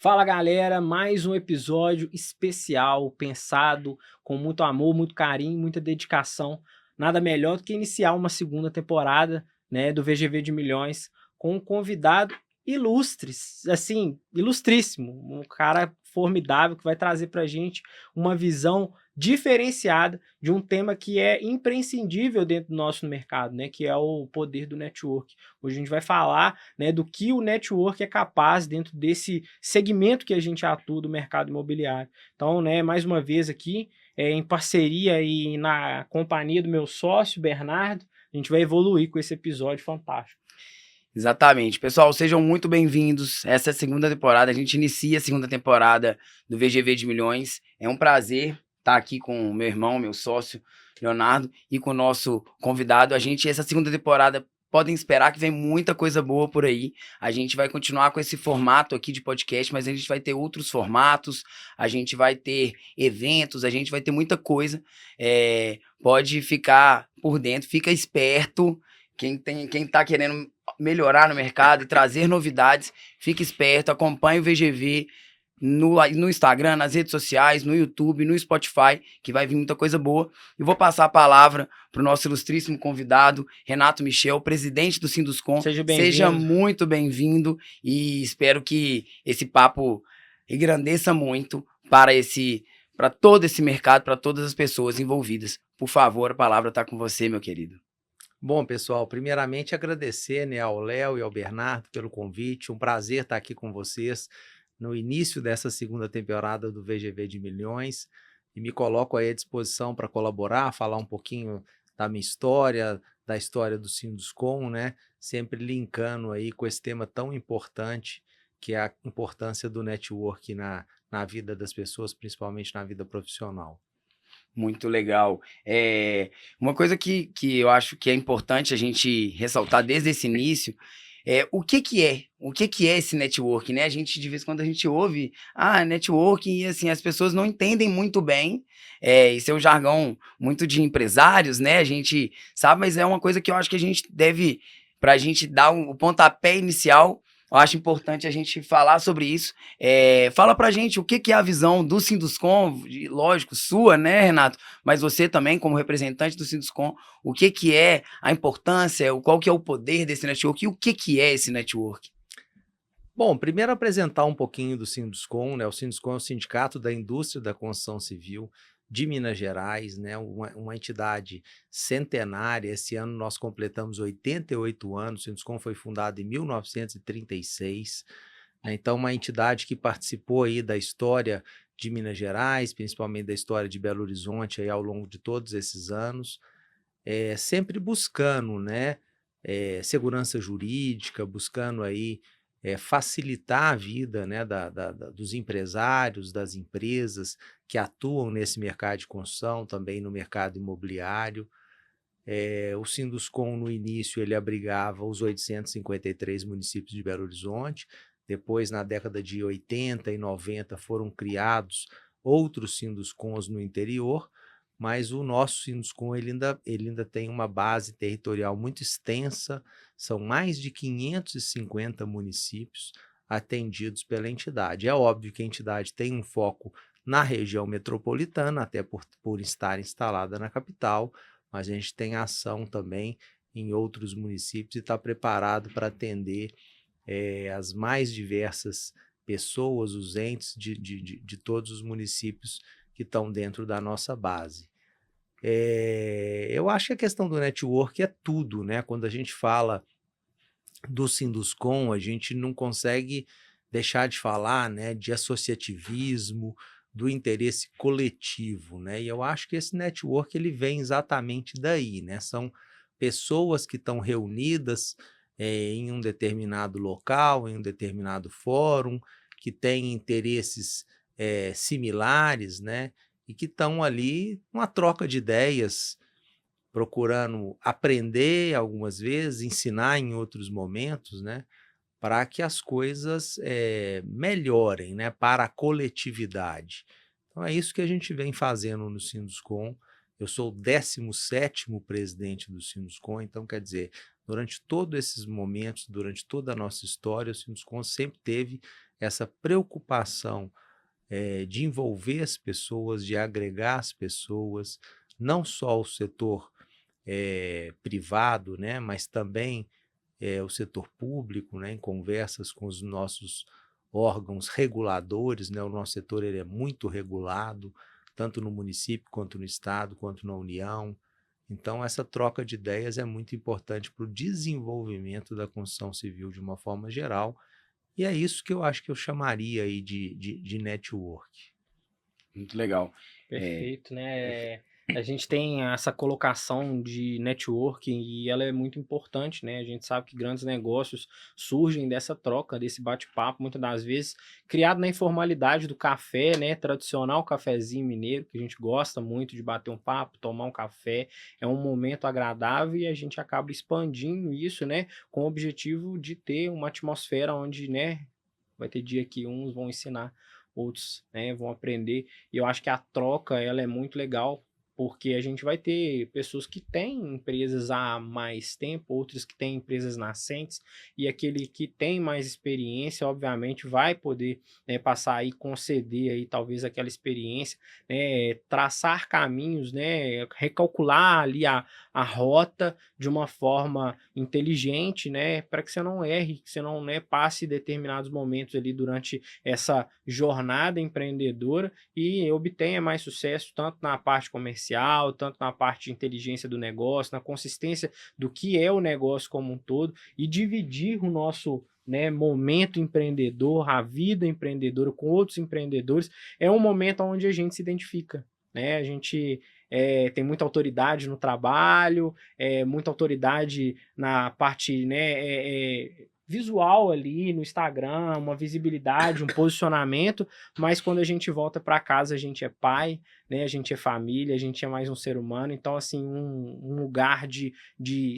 Fala galera, mais um episódio especial, pensado com muito amor, muito carinho, muita dedicação. Nada melhor do que iniciar uma segunda temporada, né, do VGV de Milhões com um convidado ilustres, assim, ilustríssimo, um cara formidável que vai trazer pra gente uma visão diferenciada de um tema que é imprescindível dentro do nosso mercado, né, que é o poder do network. Hoje a gente vai falar, né, do que o network é capaz dentro desse segmento que a gente atua do mercado imobiliário. Então, né, mais uma vez aqui, em parceria e na companhia do meu sócio, Bernardo, a gente vai evoluir com esse episódio fantástico. Exatamente. Pessoal, sejam muito bem-vindos. Essa é a segunda temporada, a gente inicia a segunda temporada do VGV de Milhões. É um prazer estar aqui com o meu irmão, meu sócio, Leonardo, e com o nosso convidado. Essa segunda temporada, podem esperar que vem muita coisa boa por aí. A gente vai continuar com esse formato aqui de podcast, mas a gente vai ter outros formatos, a gente vai ter eventos, a gente vai ter muita coisa. Pode ficar por dentro, fica esperto. Quem tá querendo melhorar no mercado e trazer novidades, fique esperto, acompanhe o VGV no Instagram, nas redes sociais, no YouTube, no Spotify, que vai vir muita coisa boa. E vou passar a palavra para o nosso ilustríssimo convidado, Renato Michel, presidente do Sinduscom. Seja Seja bem-vindo. muito bem-vindo e espero que esse papo engrandeça muito para todo esse mercado, para todas as pessoas envolvidas. Por favor, a palavra está com você, meu querido. Bom, pessoal, primeiramente agradecer, né, ao Léo e ao Bernardo pelo convite. Um prazer estar aqui com vocês no início dessa segunda temporada do VGV de Milhões e me coloco aí à disposição para colaborar, falar um pouquinho da minha história, da história do Sinduscom, né, sempre linkando aí com esse tema tão importante que é a importância do network na vida das pessoas, principalmente na vida profissional. Muito legal. Uma coisa que eu acho que é importante a gente ressaltar desde esse início é o que é esse network, né? A gente, de vez em quando, a gente ouve, networking, e assim, as pessoas não entendem muito bem, isso é um jargão muito de empresários, né? A gente sabe, mas é uma coisa que eu acho que a gente deve, para a gente dar o pontapé inicial, eu acho importante a gente falar sobre isso. Fala pra gente o que é a visão do Sinduscom, lógico, sua, né, Renato? Mas você também, como representante do Sinduscom, o que é a importância, qual que é o poder desse network e o que é esse network? Bom, primeiro apresentar um pouquinho do Sinduscom, né? O Sinduscom é o Sindicato da Indústria da Construção Civil de Minas Gerais, né? Uma entidade centenária. Esse ano nós completamos 88 anos. O Sinduscom foi fundado em 1936, né? Então, uma entidade que participou aí da história de Minas Gerais, principalmente da história de Belo Horizonte aí ao longo de todos esses anos, sempre buscando, né, segurança jurídica, buscando aí facilitar a vida, né, dos empresários, das empresas que atuam nesse mercado de construção, também no mercado imobiliário. O Sinduscom, no início, ele abrigava os 853 municípios de Belo Horizonte. Depois, na década de 80 e 90, foram criados outros Sinduscoms no interior, mas o nosso Sinduscom ele ainda tem uma base territorial muito extensa, são mais de 550 municípios atendidos pela entidade. É óbvio que a entidade tem um foco na região metropolitana, até por estar instalada na capital, mas a gente tem ação também em outros municípios e está preparado para atender as mais diversas pessoas, os entes de todos os municípios que estão dentro da nossa base. Eu acho que a questão do network é tudo, né? Quando a gente fala do Sinduscom, a gente não consegue deixar de falar, né, de associativismo, do interesse coletivo, né? E eu acho que esse network ele vem exatamente daí, né? São pessoas que estão reunidas em um determinado local, em um determinado fórum, que têm interesses similares, né? E que estão ali numa troca de ideias, procurando aprender algumas vezes, ensinar em outros momentos, né, para que as coisas melhorem, né, para a coletividade. Então é isso que a gente vem fazendo no Sinduscom. Eu sou o 17º presidente do Sinduscom, então quer dizer, durante todos esses momentos, durante toda a nossa história, o Sinduscom sempre teve essa preocupação de envolver as pessoas, de agregar as pessoas, não só o setor privado, né, mas também o setor público, né, em conversas com os nossos órgãos reguladores, né, o nosso setor ele é muito regulado, tanto no município, quanto no estado, quanto na União. Então, essa troca de ideias é muito importante para o desenvolvimento da construção civil de uma forma geral, e é isso que eu acho que eu chamaria aí de network. Muito legal. Perfeito, né? A gente tem essa colocação de networking e ela é muito importante, né? A gente sabe que grandes negócios surgem dessa troca, desse bate-papo, muitas das vezes criado na informalidade do café, né? Tradicional cafezinho mineiro, que a gente gosta muito de bater um papo, tomar um café, é um momento agradável e a gente acaba expandindo isso, né? Com o objetivo de ter uma atmosfera onde, né? Vai ter dia que uns vão ensinar, outros, né, vão aprender. E eu acho que a troca, ela é muito legal, porque a gente vai ter pessoas que têm empresas há mais tempo, outras que têm empresas nascentes, e aquele que tem mais experiência, obviamente, vai poder, né, passar aí, conceder aí talvez aquela experiência, né, traçar caminhos, né, recalcular ali a rota de uma forma inteligente, né, para que você não erre, que você não, né, passe determinados momentos ali durante essa jornada empreendedora e obtenha mais sucesso tanto na parte comercial, tanto na parte de inteligência do negócio, na consistência do que é o negócio como um todo e dividir o nosso, né, momento empreendedor, a vida empreendedora com outros empreendedores, é um momento onde a gente se identifica, né? A gente tem muita autoridade no trabalho, muita autoridade na parte, né, visual ali no Instagram, uma visibilidade, um posicionamento, mas quando a gente volta para casa, a gente é pai, né? A gente é família, a gente é mais um ser humano, então assim, um lugar de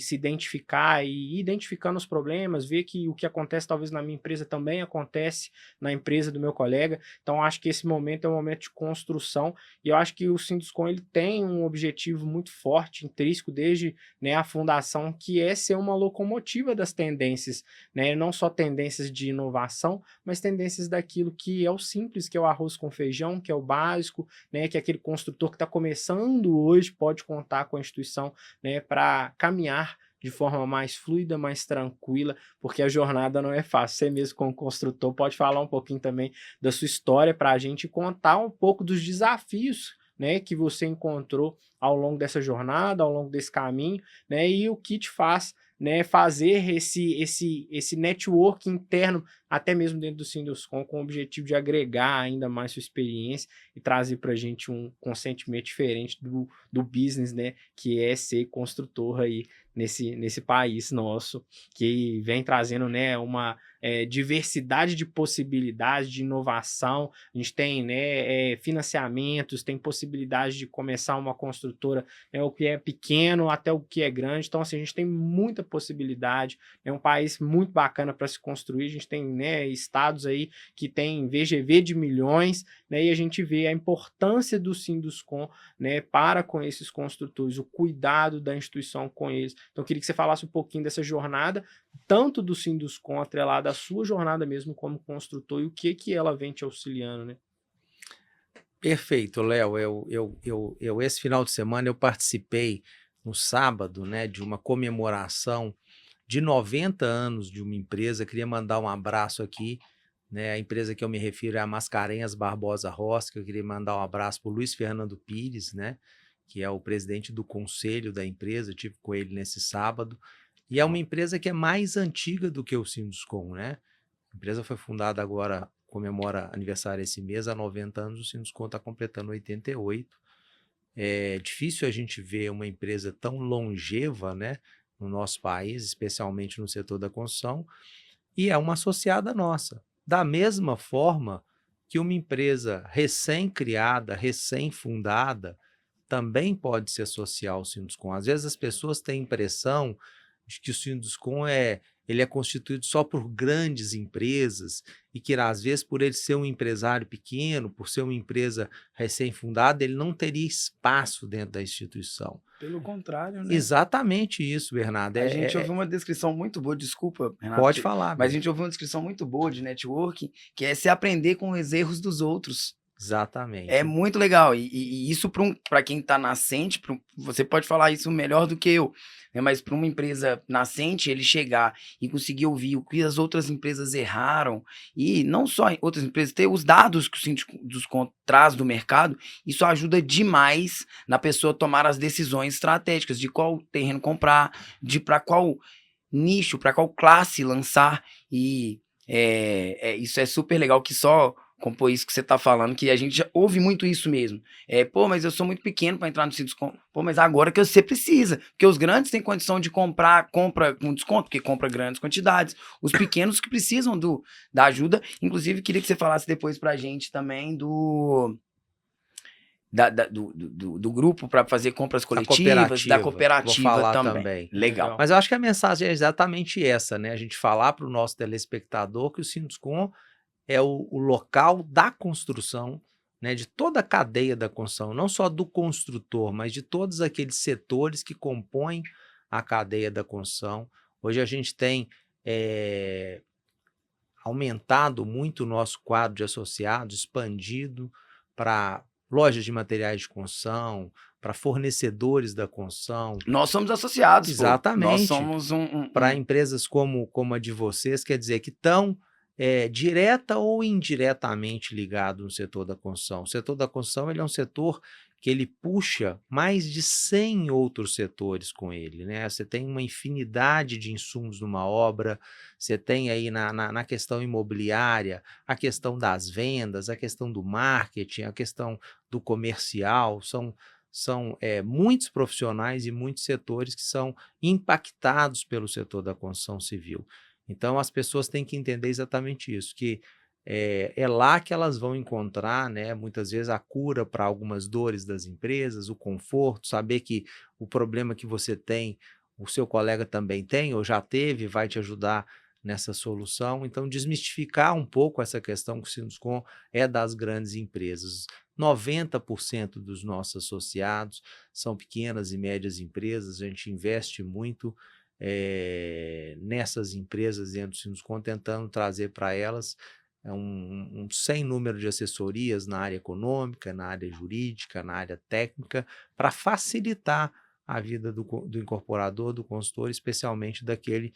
se identificar e ir identificando os problemas, ver que o que acontece talvez na minha empresa também acontece na empresa do meu colega, então acho que esse momento é um momento de construção e eu acho que o Sinduscom ele tem um objetivo muito forte, intrínseco desde, né, a fundação, que é ser uma locomotiva das tendências, né? Não só tendências de inovação, mas tendências daquilo que é o simples, que é o arroz com feijão, que é o básico, né? Que é aquele construtor que está começando hoje pode contar com a instituição, né, para caminhar de forma mais fluida, mais tranquila, porque a jornada não é fácil. Você mesmo, como construtor, pode falar um pouquinho também da sua história para a gente contar um pouco dos desafios, né, que você encontrou ao longo dessa jornada, ao longo desse caminho, né, e o que te faz, né, fazer esse network interno, até mesmo dentro do Sinduscom, com o objetivo de agregar ainda mais sua experiência e trazer para a gente um consentimento diferente do business, né, que é ser construtor aí nesse país nosso, que vem trazendo, né, uma diversidade de possibilidades de inovação. A gente tem, né, financiamentos, tem possibilidade de começar uma construtora, o que é pequeno até o que é grande. Então, assim, a gente tem muita possibilidade. É um país muito bacana para se construir. A gente tem, né, estados aí que tem VGV de milhões, né, e a gente vê a importância do Sinduscom, né, para com esses construtores, o cuidado da instituição com eles. Então, eu queria que você falasse um pouquinho dessa jornada, tanto do Sinduscom atrelada à sua jornada mesmo como construtor e o que ela vem te auxiliando, né? Perfeito, Léo. Esse final de semana eu participei no sábado, né, de uma comemoração de 90 anos de uma empresa. Queria mandar um abraço aqui, né? A empresa que eu me refiro é a Mascarenhas Barbosa Rosca. Eu queria mandar um abraço para o Luiz Fernando Pires, né, que é o presidente do conselho da empresa. Eu tive com ele nesse sábado. E é uma empresa que é mais antiga do que o Sinduscom, né? A empresa foi fundada agora, comemora aniversário esse mês, há 90 anos, o Sinduscom está completando 88. É difícil a gente ver uma empresa tão longeva, né, no nosso país, especialmente no setor da construção, e é uma associada nossa. Da mesma forma que uma empresa recém-criada, recém-fundada, também pode se associar ao Sinduscom. Às vezes as pessoas têm a impressão de que o Sinduscon ele é constituído só por grandes empresas e que, às vezes, por ele ser um empresário pequeno, por ser uma empresa recém-fundada, ele não teria espaço dentro da instituição. Pelo contrário, né? Exatamente isso, Bernardo. A gente ouviu uma descrição muito boa, desculpa, Renato. Pode falar. Mas a gente ouviu uma descrição muito boa de networking, que é se aprender com os erros dos outros. Exatamente. É muito legal. E isso para quem está nascente, você pode falar isso melhor do que eu, né? Mas para uma empresa nascente, ele chegar e conseguir ouvir o que as outras empresas erraram, e não só outras empresas, ter os dados que o Sinduscon traz do mercado, isso ajuda demais na pessoa tomar as decisões estratégicas de qual terreno comprar, de para qual nicho, para qual classe lançar. E isso é super legal, que só compor isso que você tá falando, que a gente já ouve muito isso mesmo. Pô, mas eu sou muito pequeno para entrar no Sinduscon. Pô, mas agora que você precisa, porque os grandes têm condição de compra com desconto, porque compra grandes quantidades. Os pequenos que precisam da ajuda. Inclusive, queria que você falasse depois pra gente também do grupo para fazer compras coletivas, da cooperativa vou falar também. Legal. Mas eu acho que a mensagem é exatamente essa, né? A gente falar para o nosso telespectador que o Sinduscon é o local da construção, né, de toda a cadeia da construção, não só do construtor, mas de todos aqueles setores que compõem a cadeia da construção. Hoje a gente tem aumentado muito o nosso quadro de associados, expandido para lojas de materiais de construção, para fornecedores da construção. Nós somos associados. Exatamente. Nós somos para empresas como a de vocês, quer dizer, que estão direta ou indiretamente ligado no setor da construção. O setor da construção ele é um setor que ele puxa mais de 100 outros setores com ele, né? Você tem uma infinidade de insumos numa obra, você tem aí na questão imobiliária, a questão das vendas, a questão do marketing, a questão do comercial, são muitos profissionais e muitos setores que são impactados pelo setor da construção civil. Então, as pessoas têm que entender exatamente isso, que é lá que elas vão encontrar, né, muitas vezes, a cura para algumas dores das empresas, o conforto, saber que o problema que você tem, o seu colega também tem ou já teve, vai te ajudar nessa solução. Então, desmistificar um pouco essa questão que o Sinduscon é das grandes empresas. 90% dos nossos associados são pequenas e médias empresas, a gente investe muito nessas empresas dentro do Sinduscon, tentando trazer para elas um sem número de assessorias na área econômica, na área jurídica, na área técnica, para facilitar a vida do incorporador, do consultor, especialmente daquele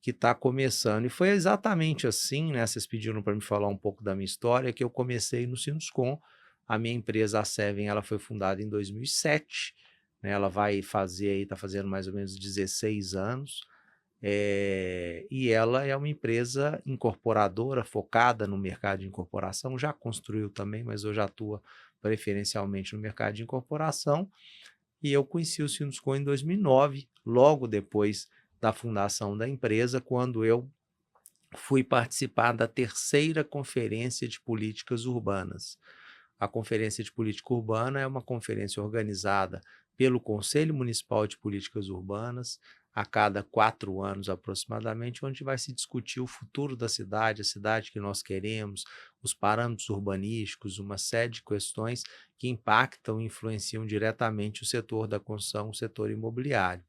que está começando. E foi exatamente assim, né? Vocês pediram para me falar um pouco da minha história, que eu comecei no Sinduscon. A minha empresa, a Seven, ela foi fundada em 2007, né? Ela vai fazer aí, está fazendo mais ou menos 16 anos, e ela é uma empresa incorporadora, focada no mercado de incorporação, já construiu também, mas hoje atua preferencialmente no mercado de incorporação, e eu conheci o Sinduscon em 2009, logo depois da fundação da empresa, quando eu fui participar da 3ª Conferência de Políticas Urbanas. A Conferência de Política Urbana é uma conferência organizada pelo Conselho Municipal de Políticas Urbanas, a cada 4 anos aproximadamente, onde vai se discutir o futuro da cidade, a cidade que nós queremos, os parâmetros urbanísticos, uma série de questões que impactam e influenciam diretamente o setor da construção, o setor imobiliário.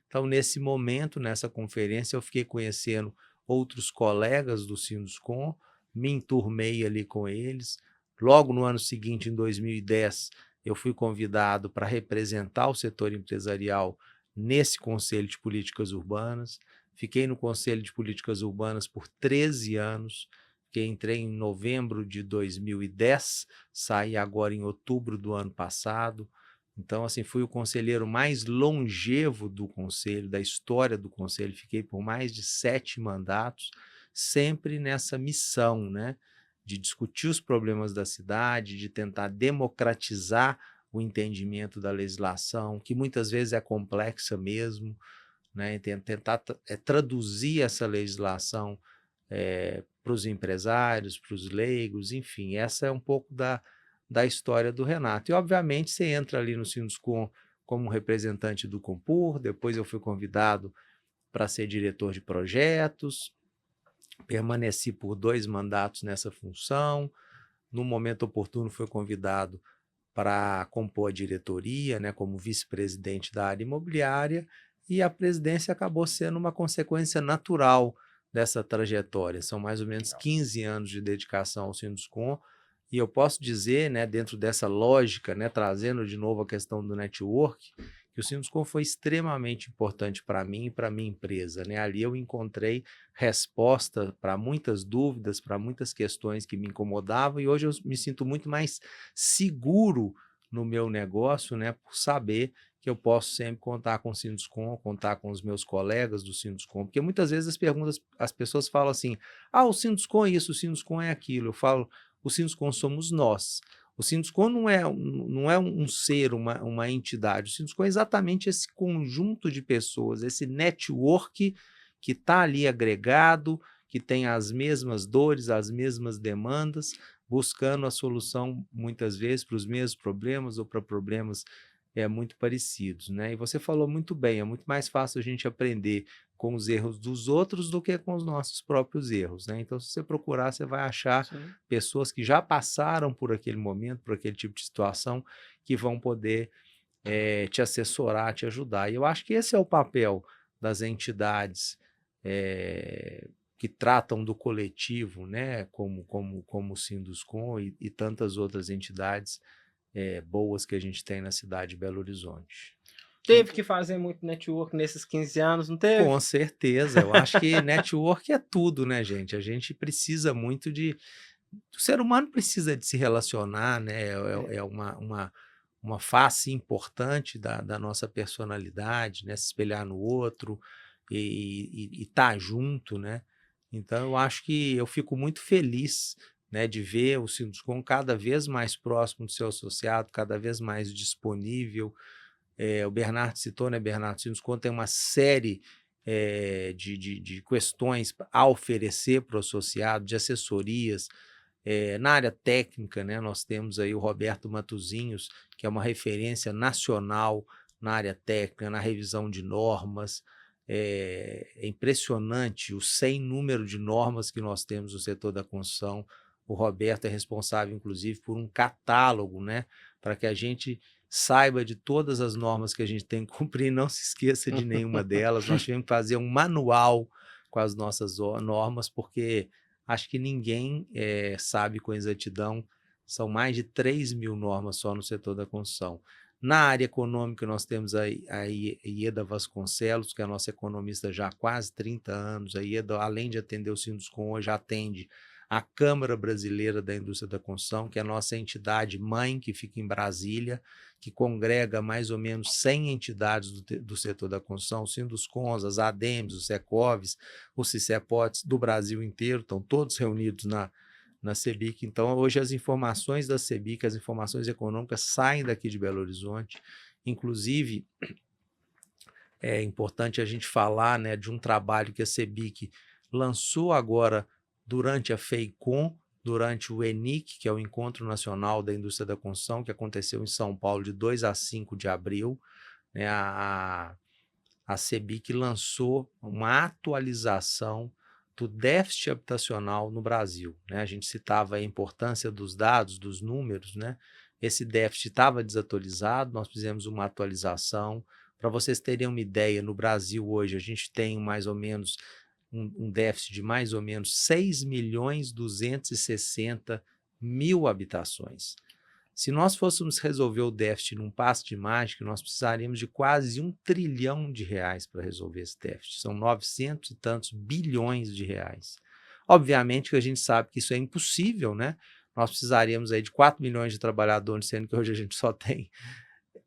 Então, nesse momento, nessa conferência, eu fiquei conhecendo outros colegas do Sinduscon, me enturmei ali com eles. Logo no ano seguinte, em 2010, eu fui convidado para representar o setor empresarial nesse Conselho de Políticas Urbanas. Fiquei no Conselho de Políticas Urbanas por 13 anos, que entrei em novembro de 2010, saí agora em outubro do ano passado. Então, assim, fui o conselheiro mais longevo do Conselho, da história do Conselho. Fiquei por mais de 7 mandatos, sempre nessa missão, né, de discutir os problemas da cidade, de tentar democratizar o entendimento da legislação, que muitas vezes é complexa mesmo, né, tentar traduzir essa legislação para os empresários, para os leigos, enfim, essa é um pouco da história do Renato. E, obviamente, você entra ali no Sinduscon como representante do Compur, depois eu fui convidado para ser diretor de projetos, permaneci por 2 mandatos nessa função. No momento oportuno, fui convidado para compor a diretoria, né, como vice-presidente da área imobiliária, e a presidência acabou sendo uma consequência natural dessa trajetória. São mais ou menos 15 anos de dedicação ao Sinduscon, e eu posso dizer, né, dentro dessa lógica, né, trazendo de novo a questão do network, que o Sinduscon foi extremamente importante para mim e para minha empresa, né? Ali eu encontrei resposta para muitas dúvidas, para muitas questões que me incomodavam, e hoje eu me sinto muito mais seguro no meu negócio, né, por saber que eu posso sempre contar com o Sinduscon, contar com os meus colegas do Sinduscon, porque muitas vezes as pessoas falam assim, o Sinduscon é isso, o Sinduscon é aquilo. Eu falo, o Sinduscon somos nós. O Sinduscon não é um ser, uma entidade. O Sinduscon é exatamente esse conjunto de pessoas, esse network que está ali agregado, que tem as mesmas dores, as mesmas demandas, buscando a solução, muitas vezes, para os mesmos problemas ou para problemas muito parecidos, né? E você falou muito bem, é muito mais fácil a gente aprender com os erros dos outros do que com os nossos próprios erros, né? Então, se você procurar, você vai achar Sim. pessoas que já passaram por aquele momento, por aquele tipo de situação, que vão poder te assessorar, te ajudar. E eu acho que esse é o papel das entidades que tratam do coletivo, né? Como o Sinduscon e tantas outras entidades boas que a gente tem na cidade de Belo Horizonte. Teve que fazer muito network nesses 15 anos, não teve? Com certeza, eu acho que network é tudo, né, gente? A gente precisa muito de... O ser humano precisa de se relacionar, né? É uma face importante da nossa personalidade, né? Se espelhar no outro e estar junto, né? Então, eu acho que eu fico muito feliz, né, de ver o Sinduscon cada vez mais próximo do seu associado, cada vez mais disponível. O Bernardo citou, né, Bernardo, o Sinduscon tem uma série de questões a oferecer para o associado, de assessorias. Na área técnica, né, nós temos aí o Roberto Matuzinhos, que é uma referência nacional na área técnica, na revisão de normas. É impressionante o sem número de normas que nós temos no setor da construção. O Roberto é responsável, inclusive, por um catálogo, né, para que a gente saiba de todas as normas que a gente tem que cumprir e não se esqueça de nenhuma delas. Nós tivemos que fazer um manual com as nossas normas, porque acho que ninguém sabe com exatidão, são mais de 3.000 normas só no setor da construção. Na área econômica, nós temos a Ieda Vasconcelos, que é a nossa economista já há quase 30 anos. A Ieda, além de atender o Sinduscon, hoje atende a Câmara Brasileira da Indústria da Construção, que é a nossa entidade mãe, que fica em Brasília, que congrega mais ou menos 100 entidades do setor da construção, os Sinduscons, as ADEMs, os Secovs, os CICEPOTs do Brasil inteiro, estão todos reunidos na CEBIC. Então, hoje as informações da CEBIC, as informações econômicas saem daqui de Belo Horizonte. Inclusive, é importante a gente falar, né, de um trabalho que a CEBIC lançou agora durante a FEICOM, durante o ENIC, que é o Encontro Nacional da Indústria da Construção, que aconteceu em São Paulo de 2 a 5 de abril. Né, a CEBIC lançou uma atualização do déficit habitacional no Brasil, né? A gente citava a importância dos dados, dos números, né? Esse déficit estava desatualizado, nós fizemos uma atualização. Para vocês terem uma ideia, no Brasil hoje a gente tem mais ou menos um déficit de mais ou menos 6.260.000 habitações. Se nós fôssemos resolver o déficit num passe de mágica, nós precisaríamos de quase R$1 trilhão para resolver esse déficit. São 900 e tantos bilhões de reais. Obviamente que a gente sabe que isso é impossível, né? Nós precisaríamos aí de 4 milhões de trabalhadores, sendo que hoje a gente só tem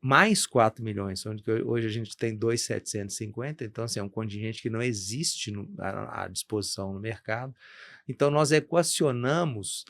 mais 4 milhões, sendo que hoje a gente tem 2.750, então assim, é um contingente que não existe à disposição no mercado. Então nós equacionamos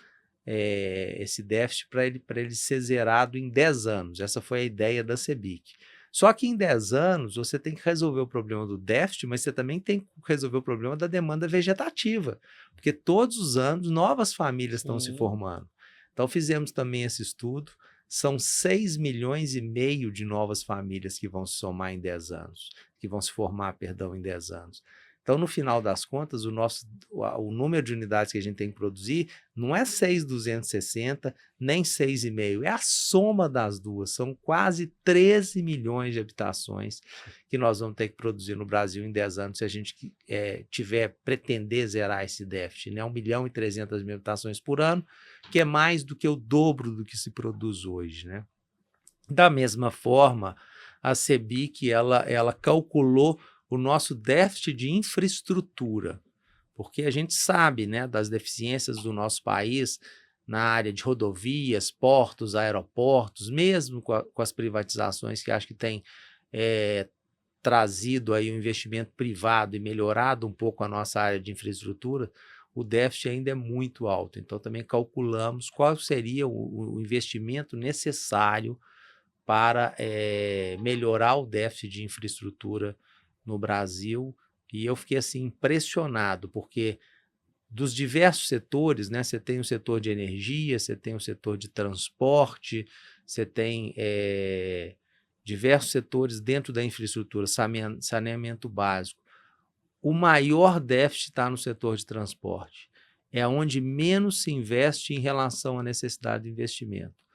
esse déficit para ele ser zerado em 10 anos. Essa foi a ideia da CEBIC. Só que em 10 anos você tem que resolver o problema do déficit, mas você também tem que resolver o problema da demanda vegetativa, porque todos os anos novas famílias estão se formando. Então fizemos também esse estudo, são 6,5 milhões de novas famílias que vão se somar em 10 anos. que vão se formar, perdão, em 10 anos. Então, no final das contas, o número de unidades que a gente tem que produzir não é 6.260, nem 6,5, é a soma das duas. São quase 13 milhões de habitações que nós vamos ter que produzir no Brasil em 10 anos, se a gente pretender zerar esse déficit, né? 1.300.000 habitações por ano, que é mais do que o dobro do que se produz hoje, né? Da mesma forma, a CEBIC, ela calculou o nosso déficit de infraestrutura, porque a gente sabe, né, das deficiências do nosso país na área de rodovias, portos, aeroportos, mesmo com as privatizações que acho que tem trazido aí o investimento privado e melhorado um pouco a nossa área de infraestrutura, o déficit ainda é muito alto. Então também calculamos qual seria o investimento necessário para melhorar o déficit de infraestrutura no Brasil, e eu fiquei assim impressionado, porque dos diversos setores, né, você tem o setor de energia, você tem o setor de transporte, você tem diversos setores dentro da infraestrutura, saneamento básico. O maior déficit está no setor de transporte, é onde menos se investe em relação à necessidade de investimento.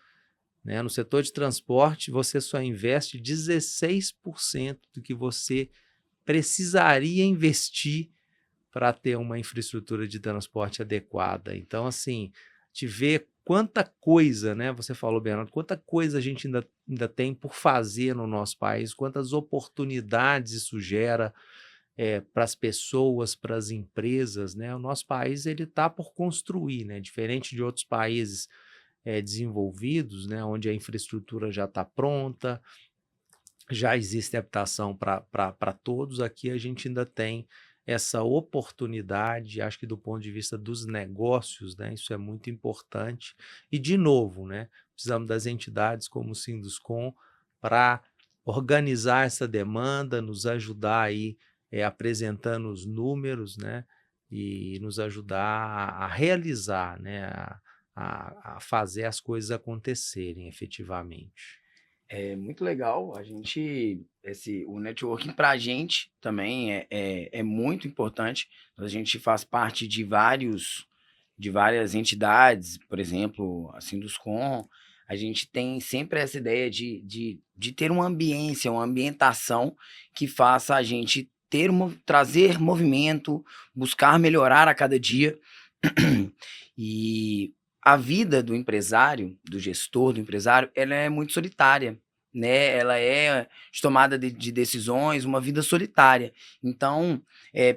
Né? No setor de transporte, você só investe 16% do que você precisaria investir para ter uma infraestrutura de transporte adequada. Então, assim, te ver quanta coisa, né? Você falou, Bernardo, quanta coisa a gente ainda tem por fazer no nosso país, quantas oportunidades isso gera para as pessoas, para as empresas, né? O nosso país ele está por construir, né? Diferente de outros países desenvolvidos, né? Onde a infraestrutura já está pronta, já existe habitação para todos. Aqui a gente ainda tem essa oportunidade, acho que do ponto de vista dos negócios, né, isso é muito importante. E, de novo, né, precisamos das entidades como o Sinduscon para organizar essa demanda, nos ajudar aí apresentando os números, né, e nos ajudar a realizar, né, a fazer as coisas acontecerem efetivamente. É muito legal, o networking para a gente também é muito importante. A gente faz parte de várias entidades, por exemplo, a Sinduscon. A gente tem sempre essa ideia de ter uma ambiência, uma ambientação que faça a gente trazer movimento, buscar melhorar a cada dia. E a vida do empresário, do gestor, do empresário, ela é muito solitária, né? Ela é de tomada de decisões, uma vida solitária. Então,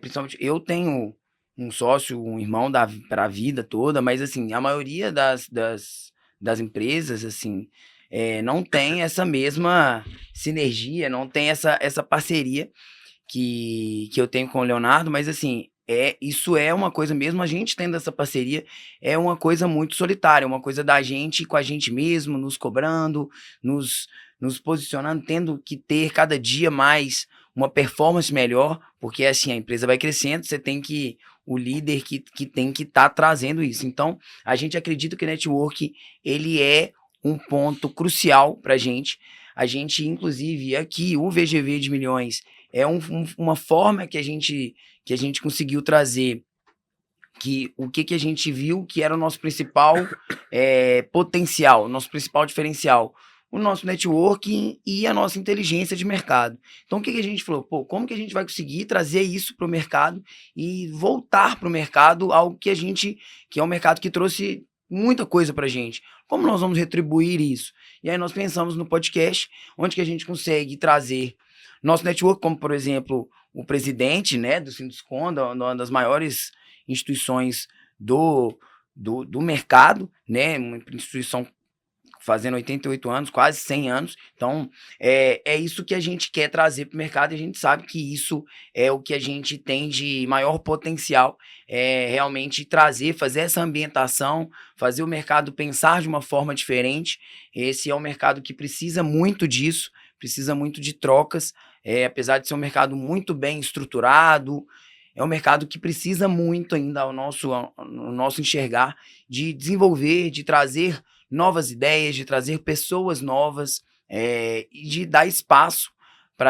principalmente, eu tenho um sócio, um irmão para a vida toda, mas, assim, a maioria das empresas, assim, não tem essa mesma sinergia, não tem essa parceria que eu tenho com o Leonardo, mas, assim, isso é uma coisa, mesmo a gente tendo essa parceria, é uma coisa muito solitária, uma coisa da gente com a gente mesmo, nos cobrando, nos posicionando, tendo que ter cada dia mais uma performance melhor, porque assim, a empresa vai crescendo, o líder que tem que estar trazendo isso. Então, a gente acredita que o network, ele é um ponto crucial para a gente. A gente, inclusive, aqui, o VGV de Milhões, é uma forma que a gente conseguiu trazer o que a gente viu que era o nosso principal potencial, o nosso principal diferencial, o nosso networking e a nossa inteligência de mercado. Então, o que a gente falou? Pô, como que a gente vai conseguir trazer isso para o mercado e voltar para o mercado algo que é um mercado que trouxe muita coisa para a gente? Como nós vamos retribuir isso? E aí nós pensamos no podcast, onde que a gente consegue trazer nosso network, como, por exemplo, o presidente, né, do Sinduscon, uma das maiores instituições do mercado, né, uma instituição fazendo 88 anos, quase 100 anos. Então, é isso que a gente quer trazer para o mercado, e a gente sabe que isso é o que a gente tem de maior potencial, realmente trazer, fazer essa ambientação, fazer o mercado pensar de uma forma diferente. Esse é um mercado que precisa muito disso, precisa muito de trocas, apesar de ser um mercado muito bem estruturado, é um mercado que precisa muito ainda, ao nosso enxergar, de desenvolver, de trazer novas ideias, de trazer pessoas novas, e de dar espaço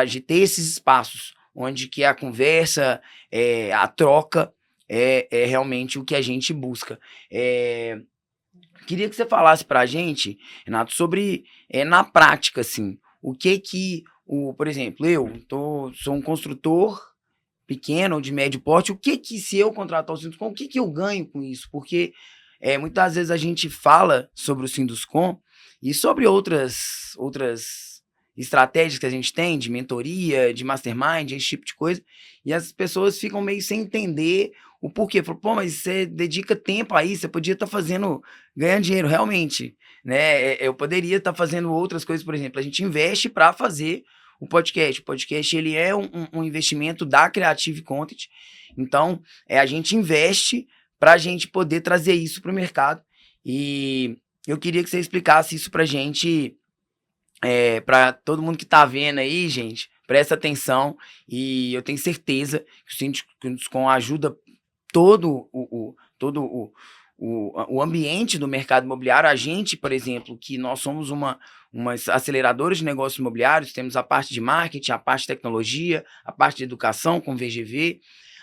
de ter esses espaços onde que a conversa, a troca é realmente o que a gente busca. Queria que você falasse para a gente, Renato, sobre, na prática, assim, o que por exemplo, sou um construtor pequeno ou de médio porte, se eu contratar o Sinduscom, o que eu ganho com isso? Porque muitas vezes a gente fala sobre o Sinduscom e sobre outras estratégias que a gente tem de mentoria, de mastermind, esse tipo de coisa, e as pessoas ficam meio sem entender o porquê. Falam, pô, mas você dedica tempo aí, você podia estar ganhando dinheiro, realmente, né? Eu poderia estar fazendo outras coisas, por exemplo, a gente investe para fazer o podcast. O podcast, ele é um investimento da Creative Content, então a gente investe para a gente poder trazer isso para o mercado, e eu queria que você explicasse isso para a gente, para todo mundo que tá vendo aí, gente, presta atenção, e eu tenho certeza que o Sinduscom ajuda todo o ambiente do mercado imobiliário. A gente, por exemplo, que nós somos umas aceleradoras de negócios imobiliários, temos a parte de marketing, a parte de tecnologia, a parte de educação com VGV,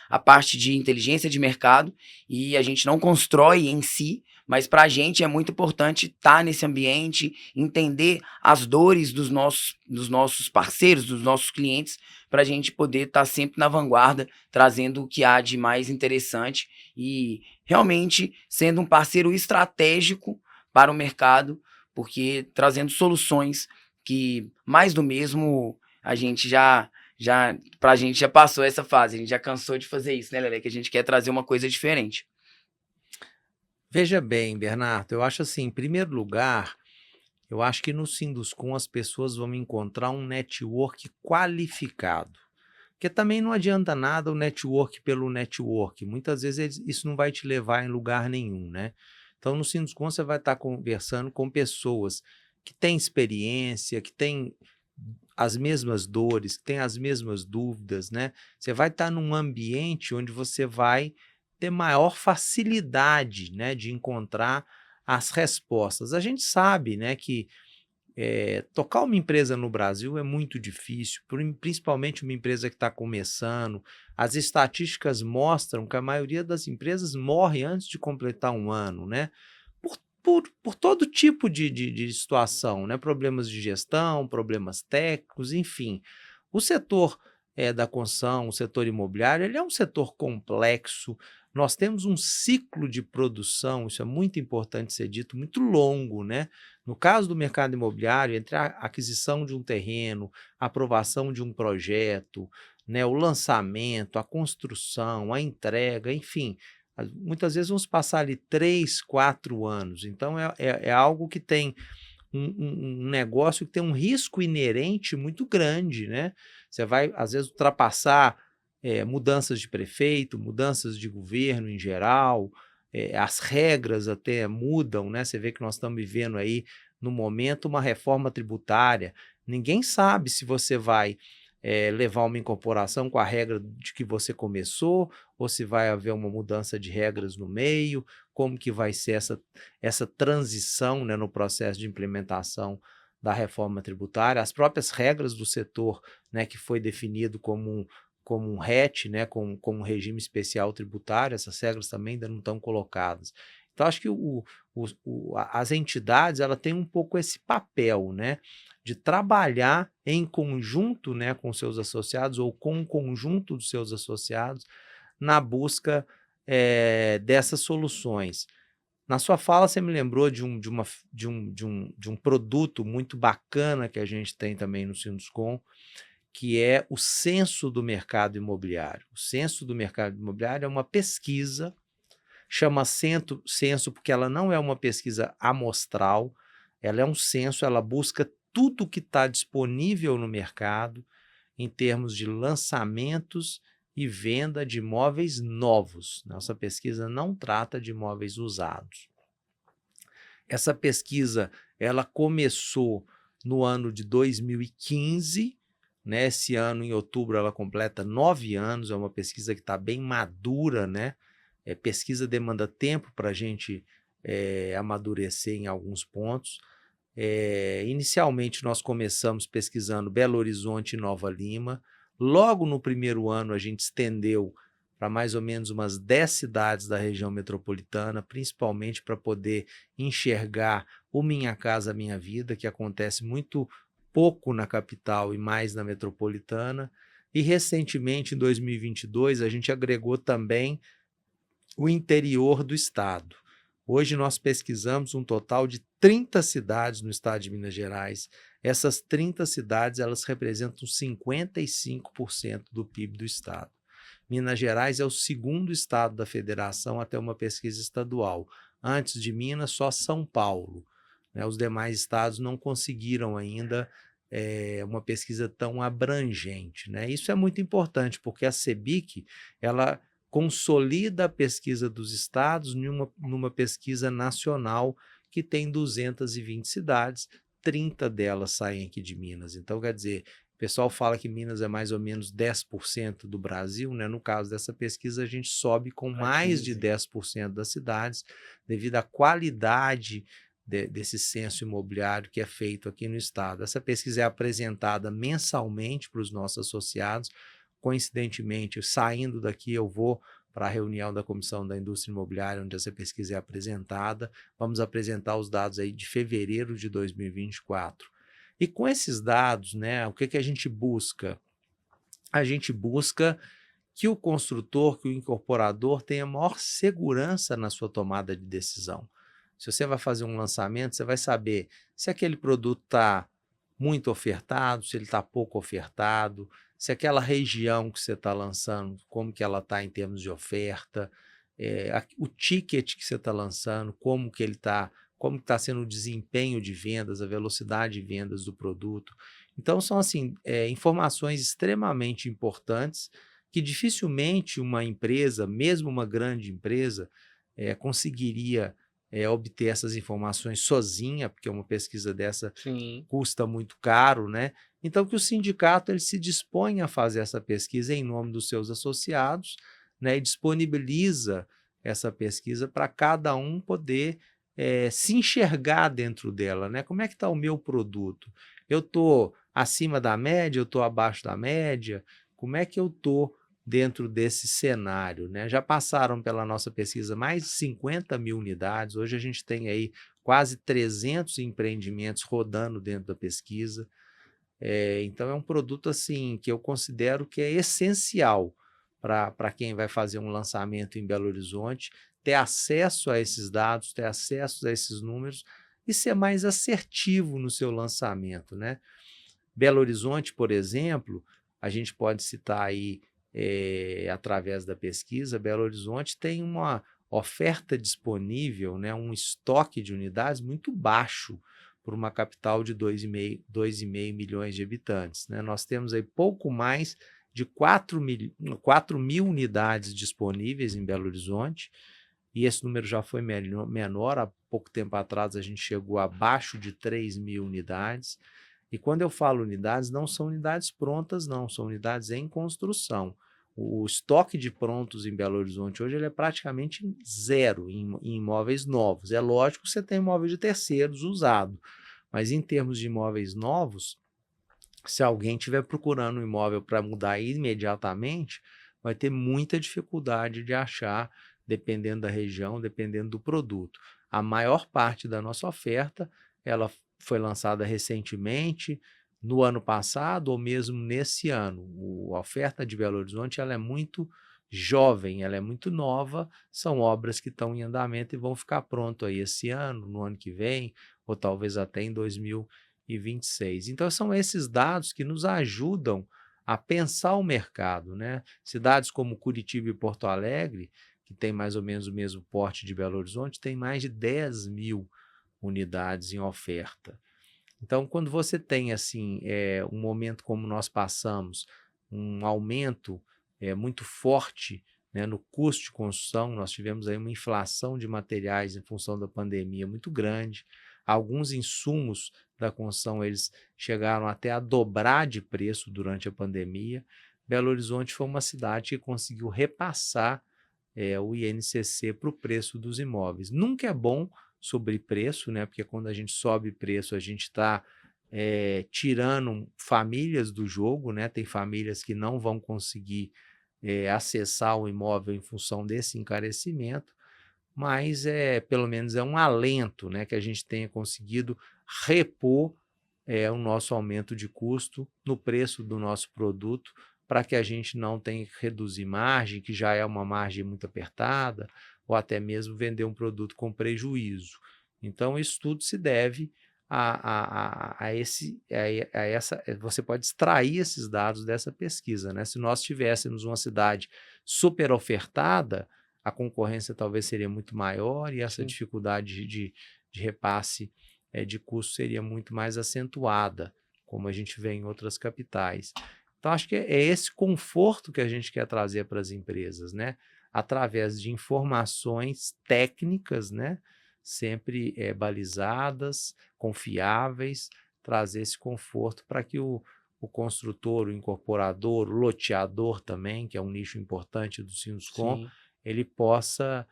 a parte de inteligência de mercado, e a gente não constrói em si, mas para a gente é muito importante estar nesse ambiente, entender as dores dos nossos parceiros, dos nossos clientes, para a gente poder estar sempre na vanguarda, trazendo o que há de mais interessante e realmente sendo um parceiro estratégico para o mercado, porque trazendo soluções que, mais do mesmo, a gente pra gente já passou essa fase, a gente já cansou de fazer isso, né, Lelé? Que a gente quer trazer uma coisa diferente. Veja bem, Bernardo, eu acho assim, em primeiro lugar, eu acho que no Sinduscom as pessoas vão encontrar um network qualificado. Porque também não adianta nada o network pelo network. Muitas vezes isso não vai te levar em lugar nenhum, né? Então, no Sinduscom você vai estar conversando com pessoas que têm experiência, que têm as mesmas dores, que têm as mesmas dúvidas, né? Você vai estar num ambiente onde você vai ter maior facilidade, né, de encontrar as respostas. A gente sabe, né, que tocar uma empresa no Brasil é muito difícil, principalmente uma empresa que está começando. As estatísticas mostram que a maioria das empresas morre antes de completar um ano, né? Por todo tipo de situação, né? Problemas de gestão, problemas técnicos, enfim. O setor da construção, o setor imobiliário, ele é um setor complexo. Nós temos um ciclo de produção, isso é muito importante ser dito, muito longo, né? No caso do mercado imobiliário, entre a aquisição de um terreno, a aprovação de um projeto, né, o lançamento, a construção, a entrega, enfim, muitas vezes vamos passar ali 3, 4 anos. Então, é algo que tem um negócio que tem um risco inerente muito grande, né? Você vai, às vezes, ultrapassar mudanças de prefeito, mudanças de governo em geral, as regras até mudam, né? Você vê que nós estamos vivendo aí, no momento, uma reforma tributária. Ninguém sabe se você vai levar uma incorporação com a regra de que você começou, ou se vai haver uma mudança de regras no meio, como que vai ser essa transição, né, no processo de implementação da reforma tributária, as próprias regras do setor, né, que foi definido como um RET, né, como um regime especial tributário, essas regras também ainda não estão colocadas. Então, acho que as entidades ela têm um pouco esse papel, né, de trabalhar em conjunto, né, com seus associados ou com o conjunto dos seus associados na busca dessas soluções. Na sua fala, você me lembrou de um produto muito bacana que a gente tem também no Sinduscom, que é o Censo do Mercado Imobiliário. O Censo do Mercado Imobiliário é uma pesquisa, chama censo porque ela não é uma pesquisa amostral, ela é um censo, ela busca tudo que está disponível no mercado em termos de lançamentos e venda de imóveis novos. Nossa pesquisa não trata de imóveis usados. Essa pesquisa ela começou no ano de 2015, né? Esse ano, em outubro, ela completa 9 anos, é uma pesquisa que está bem madura, né? Pesquisa demanda tempo para a gente amadurecer em alguns pontos. Inicialmente, nós começamos pesquisando Belo Horizonte e Nova Lima. Logo no primeiro ano, a gente estendeu para mais ou menos umas 10 cidades da região metropolitana, principalmente para poder enxergar o Minha Casa Minha Vida, que acontece muito pouco na capital e mais na metropolitana. E recentemente, em 2022, a gente agregou também o interior do estado. Hoje nós pesquisamos um total de 30 cidades no estado de Minas Gerais. Essas 30 cidades, elas representam 55% do PIB do estado. Minas Gerais é o segundo estado da federação até uma pesquisa estadual. Antes de Minas, só São Paulo, né? Os demais estados não conseguiram ainda uma pesquisa tão abrangente, né? Isso é muito importante, porque a CEBIC, ela consolida a pesquisa dos estados numa pesquisa nacional que tem 220 cidades, 30 delas saem aqui de Minas. Então, quer dizer, o pessoal fala que Minas é mais ou menos 10% do Brasil, né? No caso dessa pesquisa, a gente sobe com mais de 10% das cidades, devido à qualidade desse censo imobiliário que é feito aqui no estado. Essa pesquisa é apresentada mensalmente para os nossos associados. Coincidentemente, saindo daqui, eu vou para a reunião da Comissão da Indústria Imobiliária, onde essa pesquisa é apresentada. Vamos apresentar os dados aí de fevereiro de 2024. E com esses dados, né, o que a gente busca? A gente busca que o construtor, que o incorporador tenha maior segurança na sua tomada de decisão. Se você vai fazer um lançamento, você vai saber se aquele produto está muito ofertado, se ele está pouco ofertado, se aquela região que você está lançando, como que ela está em termos de oferta, o ticket que você está lançando, como que ele está, como está sendo o desempenho de vendas, a velocidade de vendas do produto. Então, são assim, informações extremamente importantes que dificilmente uma empresa, mesmo uma grande empresa, conseguiria obter essas informações sozinha, porque uma pesquisa dessa Sim. custa muito caro, né? Então, que o sindicato ele se dispõe a fazer essa pesquisa em nome dos seus associados, né? E disponibiliza essa pesquisa para cada um poder se enxergar dentro dela, né? Como é que está o meu produto? Eu estou acima da média? Eu estou abaixo da média? Como é que eu estou dentro desse cenário, né? Já passaram pela nossa pesquisa mais de 50 mil unidades, hoje a gente tem aí quase 300 empreendimentos rodando dentro da pesquisa, então é um produto assim que eu considero que é essencial para quem vai fazer um lançamento em Belo Horizonte, ter acesso a esses dados, ter acesso a esses números e ser mais assertivo no seu lançamento, né? Belo Horizonte, por exemplo, a gente pode citar aí através da pesquisa, Belo Horizonte tem uma oferta disponível, né, um estoque de unidades muito baixo por uma capital de 2,5 milhões de habitantes, né? Nós temos aí pouco mais de 4 mil unidades disponíveis em Belo Horizonte, e esse número já foi menor, há pouco tempo atrás a gente chegou abaixo de 3 mil unidades, e quando eu falo unidades, não são unidades prontas, não, são unidades em construção. O estoque de prontos em Belo Horizonte hoje ele é praticamente zero em imóveis novos. É lógico que você tem imóvel de terceiros usado, mas em termos de imóveis novos, se alguém estiver procurando um imóvel para mudar imediatamente, vai ter muita dificuldade de achar, dependendo da região, dependendo do produto. A maior parte da nossa oferta, ela foi lançada recentemente, no ano passado ou mesmo nesse ano. A oferta de Belo Horizonte ela é muito jovem, ela é muito nova, são obras que estão em andamento e vão ficar pronto aí esse ano, no ano que vem, ou talvez até em 2026. Então são esses dados que nos ajudam a pensar o mercado, né? Cidades como Curitiba e Porto Alegre, que tem mais ou menos o mesmo porte de Belo Horizonte, tem mais de 10 mil unidades em oferta. Então, quando você tem assim um momento como nós passamos, um aumento muito forte, né, no custo de construção, nós tivemos aí uma inflação de materiais em função da pandemia muito grande. Alguns insumos da construção eles chegaram até a dobrar de preço durante a pandemia. Belo Horizonte foi uma cidade que conseguiu repassar o INCC para o preço dos imóveis. Nunca é bom sobre preço, né? Porque quando a gente sobe preço, a gente está tirando famílias do jogo, né? Tem famílias que não vão conseguir acessar o imóvel em função desse encarecimento, mas pelo menos é um alento, né? Que a gente tenha conseguido repor o nosso aumento de custo no preço do nosso produto, para que a gente não tenha que reduzir margem, que já é uma margem muito apertada, ou até mesmo vender um produto com prejuízo. Então, isso tudo se deve a essa. Você pode extrair esses dados dessa pesquisa, né? Se nós tivéssemos uma cidade super ofertada, a concorrência talvez seria muito maior e essa Sim. dificuldade de repasse de custo seria muito mais acentuada, como a gente vê em outras capitais. Então, acho que é esse conforto que a gente quer trazer para as empresas, né? Através de informações técnicas, né? Sempre balizadas, confiáveis, trazer esse conforto para que o construtor, o incorporador, o loteador também, que é um nicho importante do Sinduscon, Sim. ele possa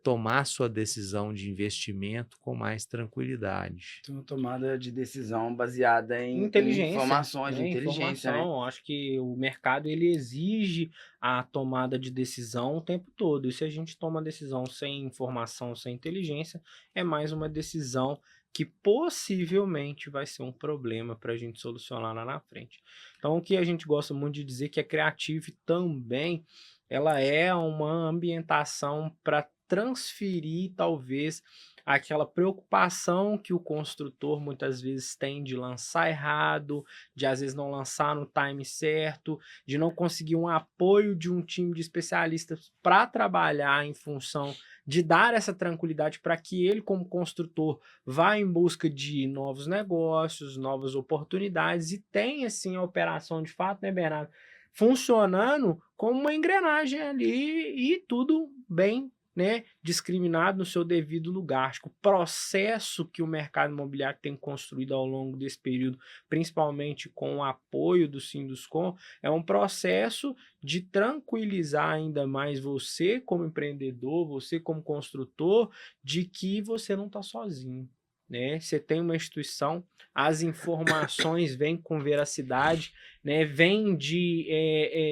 tomar sua decisão de investimento com mais tranquilidade. Então, tomada de decisão baseada em Inteligência, informações, de né? inteligência, né? Informação. Acho que o mercado ele exige a tomada de decisão o tempo todo. E se a gente toma decisão sem informação, sem inteligência, é mais uma decisão que possivelmente vai ser um problema para a gente solucionar lá na frente. Então, o que a gente gosta muito de dizer que a Creative também ela é uma ambientação para transferir talvez aquela preocupação que o construtor muitas vezes tem de lançar errado, de às vezes não lançar no time certo, de não conseguir um apoio de um time de especialistas para trabalhar em função de dar essa tranquilidade para que ele, como construtor, vá em busca de novos negócios, novas oportunidades e tenha assim a operação de fato, né, Bernardo? Funcionando como uma engrenagem ali e tudo bem, né, discriminado no seu devido lugar. Acho que o processo que o mercado imobiliário tem construído ao longo desse período, principalmente com o apoio do Sinduscon, é um processo de tranquilizar ainda mais você como empreendedor, você como construtor, de que você não está sozinho. Né? Você tem uma instituição, as informações vêm com veracidade, né? Vêm de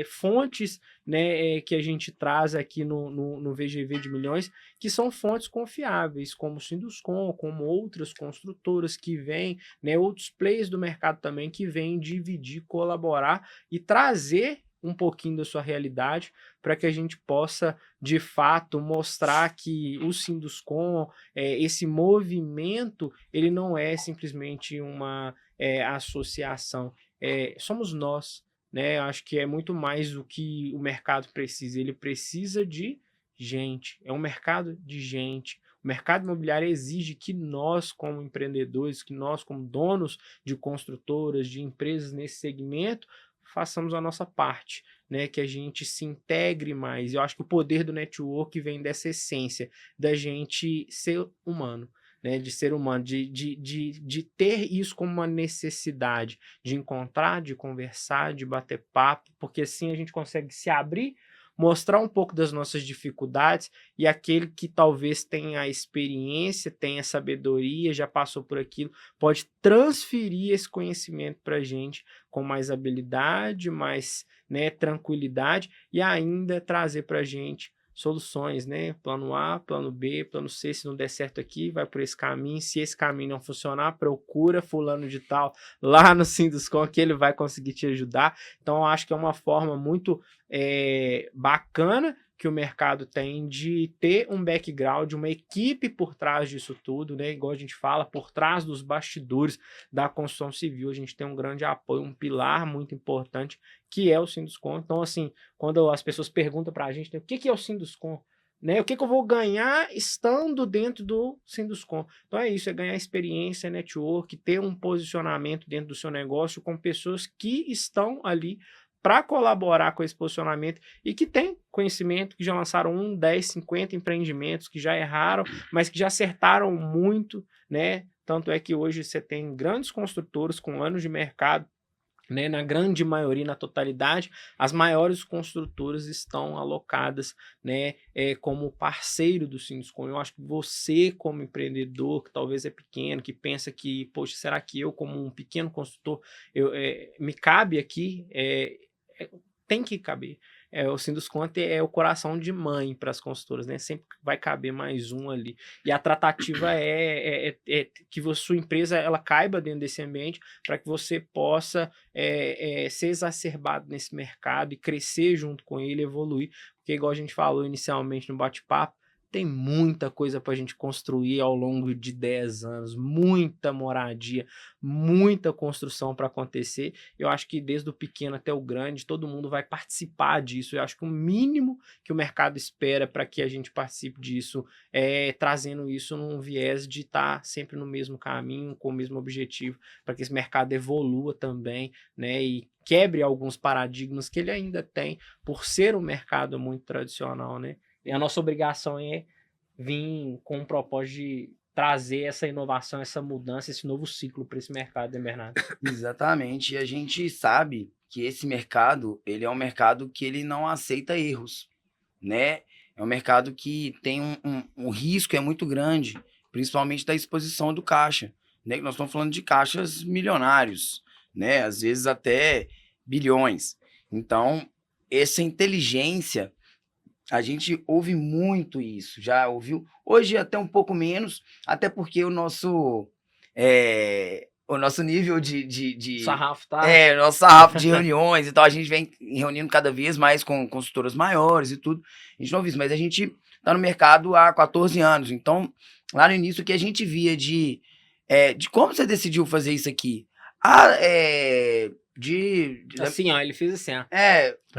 fontes, né, que a gente traz aqui no VGV de Milhões, que são fontes confiáveis, como o Sinduscon, como outras construtoras que vêm, né, outros players do mercado também que vêm dividir, colaborar e trazer um pouquinho da sua realidade para que a gente possa, de fato, mostrar que o Sinduscon, esse movimento, ele não é simplesmente uma associação, somos nós, né? Acho que é muito mais do que o mercado precisa. Ele precisa de gente. É um mercado de gente. O mercado imobiliário exige que nós, como empreendedores, que nós, como donos de construtoras, de empresas nesse segmento, façamos a nossa parte, né? Que a gente se integre mais. Eu acho que o poder do network vem dessa essência, da gente ser humano. Né, de ser humano, de ter isso como uma necessidade, de encontrar, de conversar, de bater papo, porque assim a gente consegue se abrir, mostrar um pouco das nossas dificuldades e aquele que talvez tenha a experiência, tenha a sabedoria, já passou por aquilo, pode transferir esse conhecimento para a gente com mais habilidade, mais, né, tranquilidade e ainda trazer para a gente soluções, né? Plano A, plano B, plano C, se não der certo aqui, vai por esse caminho. Se esse caminho não funcionar, procura fulano de tal lá no Sinduscon que ele vai conseguir te ajudar. Então, eu acho que é uma forma muito bacana que o mercado tem de ter um background, uma equipe por trás disso tudo, né? Igual a gente fala, por trás dos bastidores da construção civil, a gente tem um grande apoio, um pilar muito importante, que é o Sinduscon. Então, assim, quando as pessoas perguntam para a gente, né, o que é o Sinduscon? Né? O que eu vou ganhar estando dentro do Sinduscon? Então é isso, é ganhar experiência, network, ter um posicionamento dentro do seu negócio com pessoas que estão ali para colaborar com esse posicionamento e que têm conhecimento, que já lançaram 1, 10, 50 empreendimentos, que já erraram, mas que já acertaram muito, né? Tanto é que hoje você tem grandes construtores com anos de mercado né, na grande maioria, na totalidade, as maiores construtoras estão alocadas, né, como parceiro do Sinduscon. Eu acho que você, como empreendedor, que talvez é pequeno, que pensa que, poxa, será que eu, como um pequeno construtor, me cabe aqui? Tem que caber. O Sinduscon é o coração de mãe para as consultoras, né? Sempre vai caber mais um ali. E a tratativa é que sua empresa ela caiba dentro desse ambiente para que você possa ser exacerbado nesse mercado e crescer junto com ele, evoluir. Porque, igual a gente falou inicialmente no bate-papo, tem muita coisa para a gente construir ao longo de 10 anos, muita moradia, muita construção para acontecer. Eu acho que desde o pequeno até o grande, todo mundo vai participar disso. Eu acho que o mínimo que o mercado espera para que a gente participe disso é trazendo isso num viés de estar sempre no mesmo caminho, com o mesmo objetivo, para que esse mercado evolua também, né? E quebre alguns paradigmas que ele ainda tem, por ser um mercado muito tradicional, né? E a nossa obrigação é vir com o propósito de trazer essa inovação, essa mudança, esse novo ciclo para esse mercado, né, Bernardo? Exatamente. E a gente sabe que esse mercado, ele é um mercado que ele não aceita erros, né? É um mercado que tem um risco é muito grande, principalmente da exposição do caixa, né? Nós estamos falando de caixas milionários, né? Às vezes até bilhões. Então, essa inteligência, a gente ouve muito isso, já ouviu? Hoje até um pouco menos, até porque o nosso nível Sarrafo, tá? nosso sarrafo de reuniões, então a gente vem reunindo cada vez mais com consultoras maiores e tudo. A gente não ouve isso, mas a gente está no mercado há 14 anos. Então, lá no início, o que a gente via de como você decidiu fazer isso aqui? Assim, ó, ele fez assim, ó.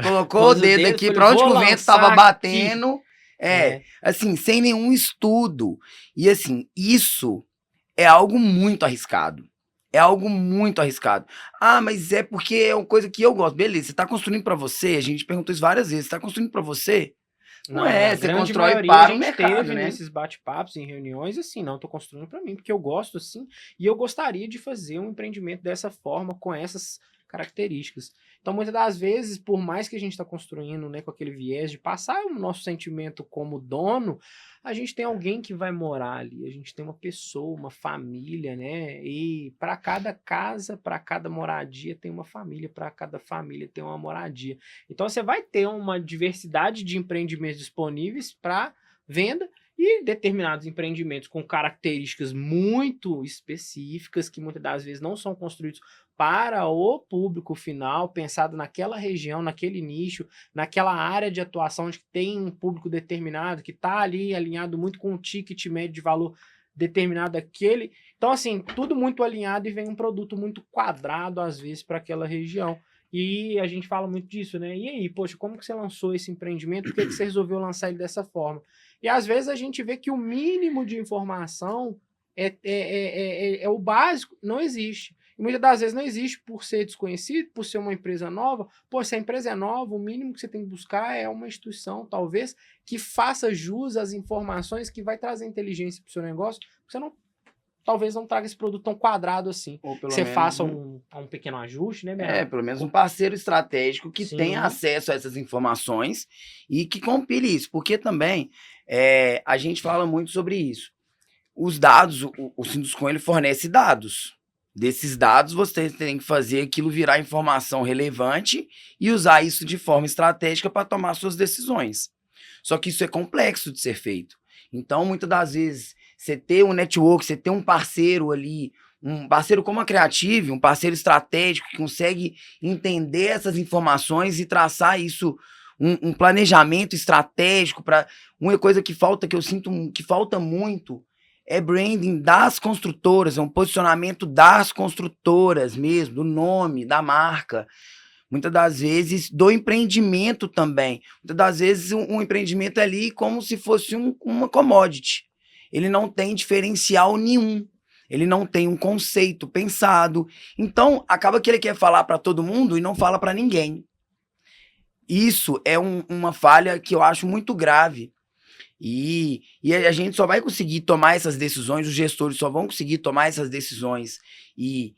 Colocou o Pôs o dedo dedo, aqui falei, pra onde que "Vou o vento lançar tava aqui." batendo. É. Assim, sem nenhum estudo. E assim, isso é algo muito arriscado. É algo muito arriscado. Ah, mas é porque é uma coisa que eu gosto. Beleza, você tá construindo pra você? A gente perguntou isso várias vezes. Você tá construindo pra você? Não é, a você grande constrói maioria a para o gente mercado, teve né? nesses bate-papos, em reuniões, assim, não, tô construindo para mim, porque eu gosto assim, e eu gostaria de fazer um empreendimento dessa forma, com essas características. Então, muitas das vezes, por mais que a gente está construindo, né, com aquele viés de passar o nosso sentimento como dono, a gente tem alguém que vai morar ali, a gente tem uma pessoa, uma família, né? E para cada casa, para cada moradia tem uma família, para cada família tem uma moradia. Então você vai ter uma diversidade de empreendimentos disponíveis para venda e determinados empreendimentos com características muito específicas que muitas das vezes não são construídos para o público final, pensado naquela região, naquele nicho, naquela área de atuação onde tem um público determinado que está ali alinhado muito com o ticket médio de valor determinado daquele. Então, assim, tudo muito alinhado e vem um produto muito quadrado, às vezes, para aquela região. E a gente fala muito disso, né? E aí, poxa, como que você lançou esse empreendimento? Por que você resolveu lançar ele dessa forma? E às vezes a gente vê que o mínimo de informação é o básico, não existe. E muitas das vezes não existe por ser desconhecido, por ser uma empresa nova. Pô, se a empresa é nova, o mínimo que você tem que buscar é uma instituição, talvez, que faça jus às informações, que vai trazer inteligência para o seu negócio. Você não, talvez não traga esse produto tão quadrado assim. Ou pelo Você menos faça um pequeno ajuste, né, Bernardo? pelo menos um parceiro estratégico que Sim. tenha acesso a essas informações e que compile isso. Porque também a gente fala muito sobre isso. Os dados, o Sinduscon ele fornece dados. Desses dados, você tem que fazer aquilo virar informação relevante e usar isso de forma estratégica para tomar suas decisões. Só que isso é complexo de ser feito. Então, muitas das vezes, você ter um network, você ter um parceiro ali, um parceiro como a Creative, um parceiro estratégico que consegue entender essas informações e traçar isso, um planejamento estratégico para uma coisa que falta, que eu sinto que falta muito, é branding das construtoras, é um posicionamento das construtoras mesmo, do nome, da marca. Muitas das vezes, do empreendimento também. Muitas das vezes, um empreendimento é ali como se fosse uma commodity. Ele não tem diferencial nenhum. Ele não tem um conceito pensado. Então, acaba que ele quer falar para todo mundo e não fala para ninguém. Isso é uma falha que eu acho muito grave. E a gente só vai conseguir tomar essas decisões, os gestores só vão conseguir tomar essas decisões e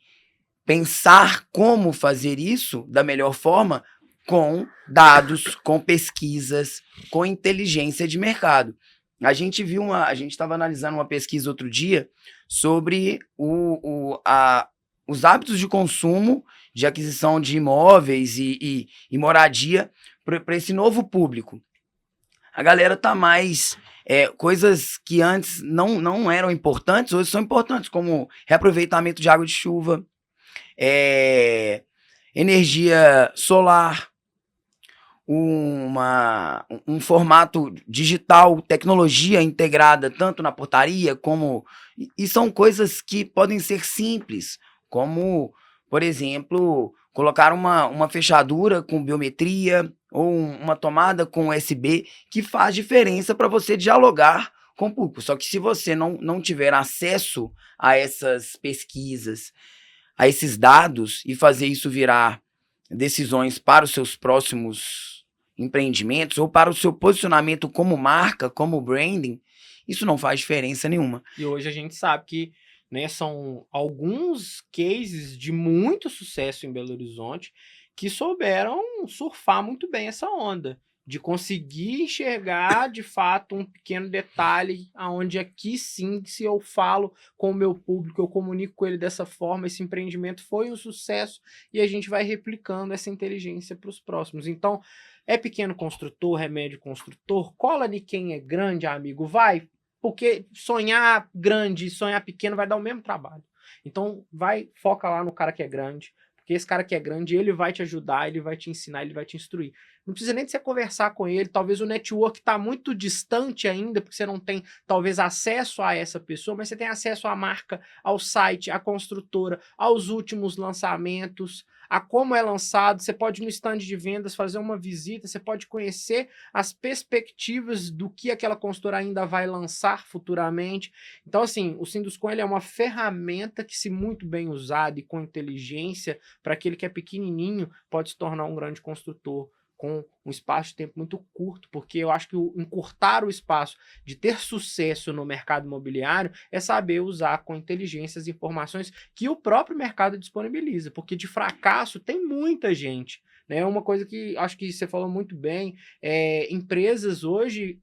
pensar como fazer isso da melhor forma com dados, com pesquisas, com inteligência de mercado. A gente estava analisando uma pesquisa outro dia sobre os hábitos de consumo, de aquisição de imóveis e moradia para esse novo público. A galera tá mais... coisas que antes não eram importantes, hoje são importantes, como reaproveitamento de água de chuva, energia solar, um formato digital, tecnologia integrada tanto na portaria como... E são coisas que podem ser simples, como, por exemplo, colocar uma fechadura com biometria ou uma tomada com USB, que faz diferença para você dialogar com o público. Só que se você não tiver acesso a essas pesquisas, a esses dados e fazer isso virar decisões para os seus próximos empreendimentos ou para o seu posicionamento como marca, como branding, isso não faz diferença nenhuma. E hoje a gente sabe que, né, são alguns cases de muito sucesso em Belo Horizonte que souberam surfar muito bem essa onda, de conseguir enxergar de fato um pequeno detalhe aonde aqui sim, se eu falo com o meu público, eu comunico com ele dessa forma, esse empreendimento foi um sucesso e a gente vai replicando essa inteligência para os próximos. Então, é pequeno construtor, é médio construtor, cola de quem é grande, amigo, vai, porque sonhar grande e sonhar pequeno vai dar o mesmo trabalho. Então, foca lá no cara que é grande, porque esse cara que é grande, ele vai te ajudar, ele vai te ensinar, ele vai te instruir. Não precisa nem de você conversar com ele, talvez o network está muito distante ainda, porque você não tem, talvez, acesso a essa pessoa, mas você tem acesso à marca, ao site, à construtora, aos últimos lançamentos, a como é lançado, você pode ir no stand de vendas, fazer uma visita, você pode conhecer as perspectivas do que aquela consultora ainda vai lançar futuramente. Então, assim, o Sinduscon ele é uma ferramenta que, se muito bem usada e com inteligência, para aquele que é pequenininho, pode se tornar um grande construtor com um espaço de tempo muito curto, porque eu acho que encurtar o espaço de ter sucesso no mercado imobiliário é saber usar com inteligência as informações que o próprio mercado disponibiliza, porque de fracasso tem muita gente, né? Uma coisa que acho que você falou muito bem, empresas hoje,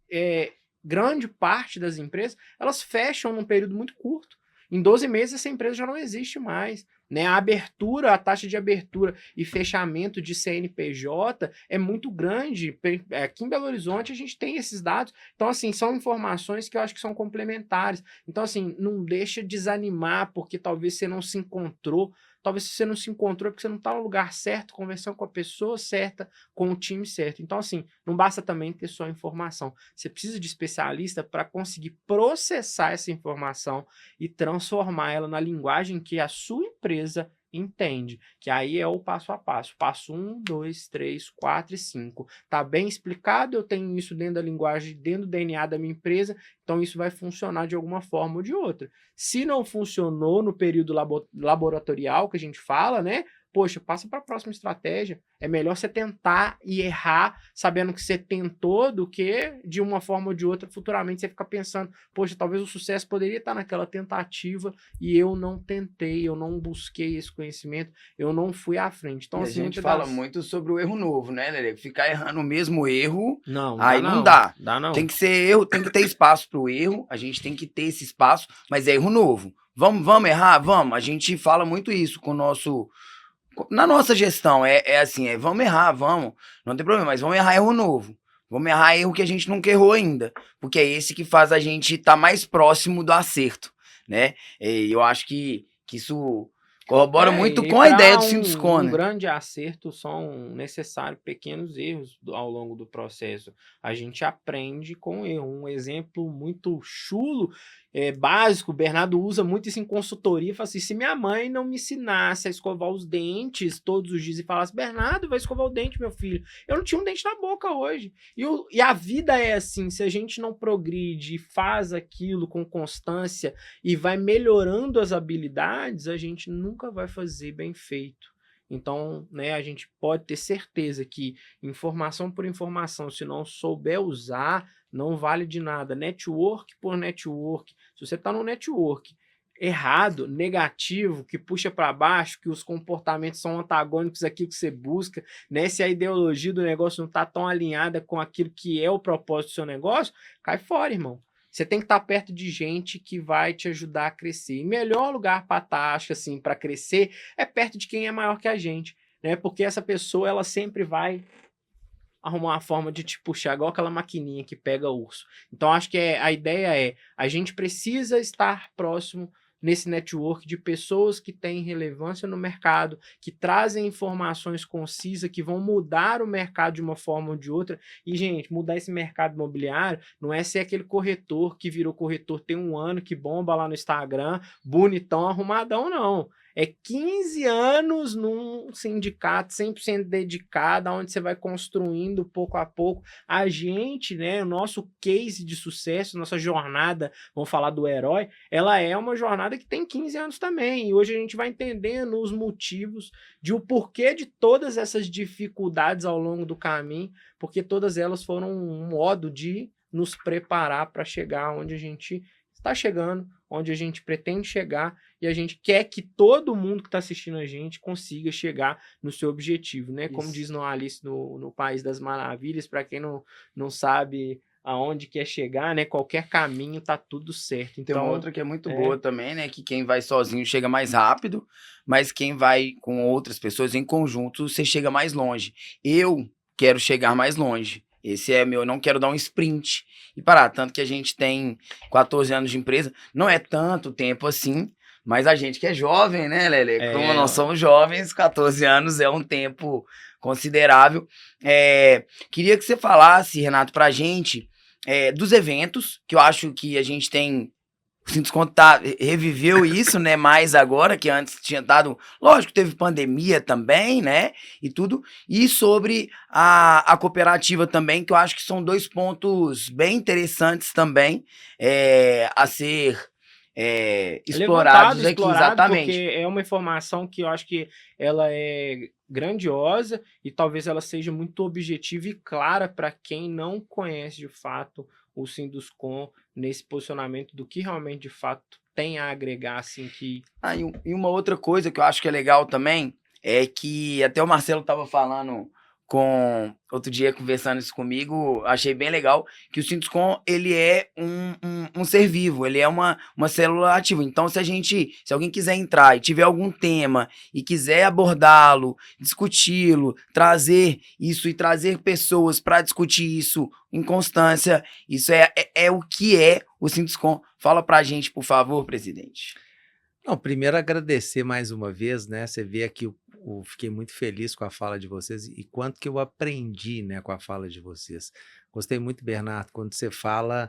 grande parte das empresas, elas fecham num período muito curto. Em 12 meses essa empresa já não existe mais, né? A taxa de abertura e fechamento de CNPJ é muito grande. Aqui em Belo Horizonte a gente tem esses dados. Então, assim, são informações que eu acho que são complementares. Então, assim, não deixa desanimar porque talvez você não se encontrou. Talvez você não se encontrou porque você não está no lugar certo, conversando com a pessoa certa, com o time certo. Então, assim, não basta também ter só informação. Você precisa de especialista para conseguir processar essa informação e transformar ela na linguagem que a sua empresa entende, que aí é o passo a passo. Passo 1, 2, 3, 4 e 5. Tá bem explicado, eu tenho isso dentro da linguagem, dentro do DNA da minha empresa, então isso vai funcionar de alguma forma ou de outra. Se não funcionou no período laboratorial que a gente fala, né? Poxa, passa para a próxima estratégia. É melhor você tentar e errar sabendo que você tentou do que, de uma forma ou de outra, futuramente você ficar pensando, poxa, talvez o sucesso poderia estar naquela tentativa e eu não tentei, eu não busquei esse conhecimento, eu não fui à frente. Então, E assim, a gente fala muito sobre o erro novo, né, Lele? Ficar errando o mesmo erro, não, aí dá não dá. Dá não. Tem que ser erro, tem que ter espaço para o erro, a gente tem que ter esse espaço, mas é erro novo. Vamos errar? Vamos. A gente fala muito isso com o nosso... Na nossa gestão, assim, vamos errar, vamos, não tem problema, mas vamos errar erro novo. Vamos errar erro que a gente nunca errou ainda, porque é esse que faz a gente estar mais próximo do acerto, né? E eu acho que isso corrobora muito com a ideia do Sinduscon, Um né? grande acerto são necessários pequenos erros ao longo do processo. A gente aprende com erro. Um exemplo muito chulo, básico, o Bernardo usa muito isso em consultoria, fala assim, se minha mãe não me ensinasse a escovar os dentes todos os dias e falasse, Bernardo, vai escovar o dente, meu filho, eu não tinha um dente na boca hoje. E a vida é assim, se a gente não progride e faz aquilo com constância e vai melhorando as habilidades, a gente nunca vai fazer bem feito. Então, né, a gente pode ter certeza que informação por informação, se não souber usar, não vale de nada. Network por network. Se você está no network, errado, negativo, que puxa para baixo, que os comportamentos são antagônicos àquilo que você busca, né? Se a ideologia do negócio não está tão alinhada com aquilo que é o propósito do seu negócio, cai fora, irmão. Você tem que estar perto de gente que vai te ajudar a crescer. E melhor lugar para estar, acho assim, para crescer, é perto de quem é maior que a gente, né? Porque essa pessoa, ela sempre vai arrumar uma forma de te puxar, igual aquela maquininha que pega urso. Então, acho que a ideia é, a gente precisa estar próximo nesse network de pessoas que têm relevância no mercado, que trazem informações concisas, que vão mudar o mercado de uma forma ou de outra. E, gente, mudar esse mercado imobiliário não é ser aquele corretor que virou corretor tem um ano, que bomba lá no Instagram, bonitão, arrumadão, não. É 15 anos num sindicato 100% dedicado, onde você vai construindo pouco a pouco. A gente, né, o nosso case de sucesso, nossa jornada, vamos falar do herói, ela é uma jornada que tem 15 anos também. E hoje a gente vai entendendo os motivos de o porquê de todas essas dificuldades ao longo do caminho, porque todas elas foram um modo de nos preparar para chegar onde a gente está chegando, onde a gente pretende chegar, e a gente quer que todo mundo que está assistindo a gente consiga chegar no seu objetivo, né? Como diz no Alice no País das Maravilhas, para quem não sabe aonde quer chegar, né? Qualquer caminho tá tudo certo. Tem uma Então, outra que é muito boa também, né? Que quem vai sozinho chega mais rápido, mas quem vai com outras pessoas em conjunto, você chega mais longe. Eu quero chegar mais longe. Esse é meu, eu não quero dar um sprint e parar. Tanto que a gente tem 14 anos de empresa, não é tanto tempo assim, mas a gente que é jovem, né, Lele? Como nós somos jovens, 14 anos é um tempo considerável. Queria que você falasse, Renato, pra gente dos eventos, que eu acho que a gente tem. O Sinduscon reviveu isso, né? Mais agora, que antes tinha dado. Lógico, teve pandemia também, né? E tudo. E sobre a cooperativa também, que eu acho que são 2 pontos bem interessantes também a ser explorados aqui, exatamente. Porque é uma informação que eu acho que ela é grandiosa e talvez ela seja muito objetiva e clara para quem não conhece de fato o Sinduscon nesse posicionamento do que realmente de fato tem a agregar, assim, que... E uma outra coisa que eu acho que é legal também é que até o Marcelo estava falando outro dia conversando isso comigo, achei bem legal, que o Sinduscon, ele é um ser vivo, ele é uma célula ativa. Então, se alguém quiser entrar e tiver algum tema e quiser abordá-lo, discuti-lo, trazer isso e trazer pessoas para discutir isso em constância, isso é o que é o Sinduscon. Fala pra gente, por favor, presidente. Não, primeiro agradecer mais uma vez, né? Você vê aqui, fiquei muito feliz com a fala de vocês e quanto que eu aprendi, né, com a fala de vocês. Gostei muito, Bernardo, quando você fala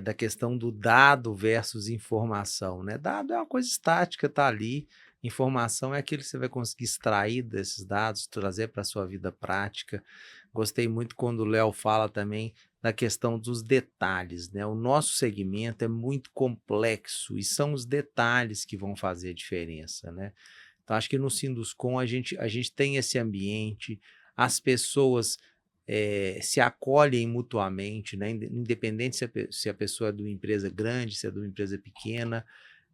da questão do dado versus informação, né? Dado é uma coisa estática, tá ali. Informação é aquilo que você vai conseguir extrair desses dados, trazer para a sua vida prática. Gostei muito quando o Léo fala também da questão dos detalhes, né? O nosso segmento é muito complexo e são os detalhes que vão fazer a diferença, né? Então, acho que no Sinduscon a gente tem esse ambiente, as pessoas se acolhem mutuamente, né? Independente se a pessoa é de uma empresa grande, se é de uma empresa pequena.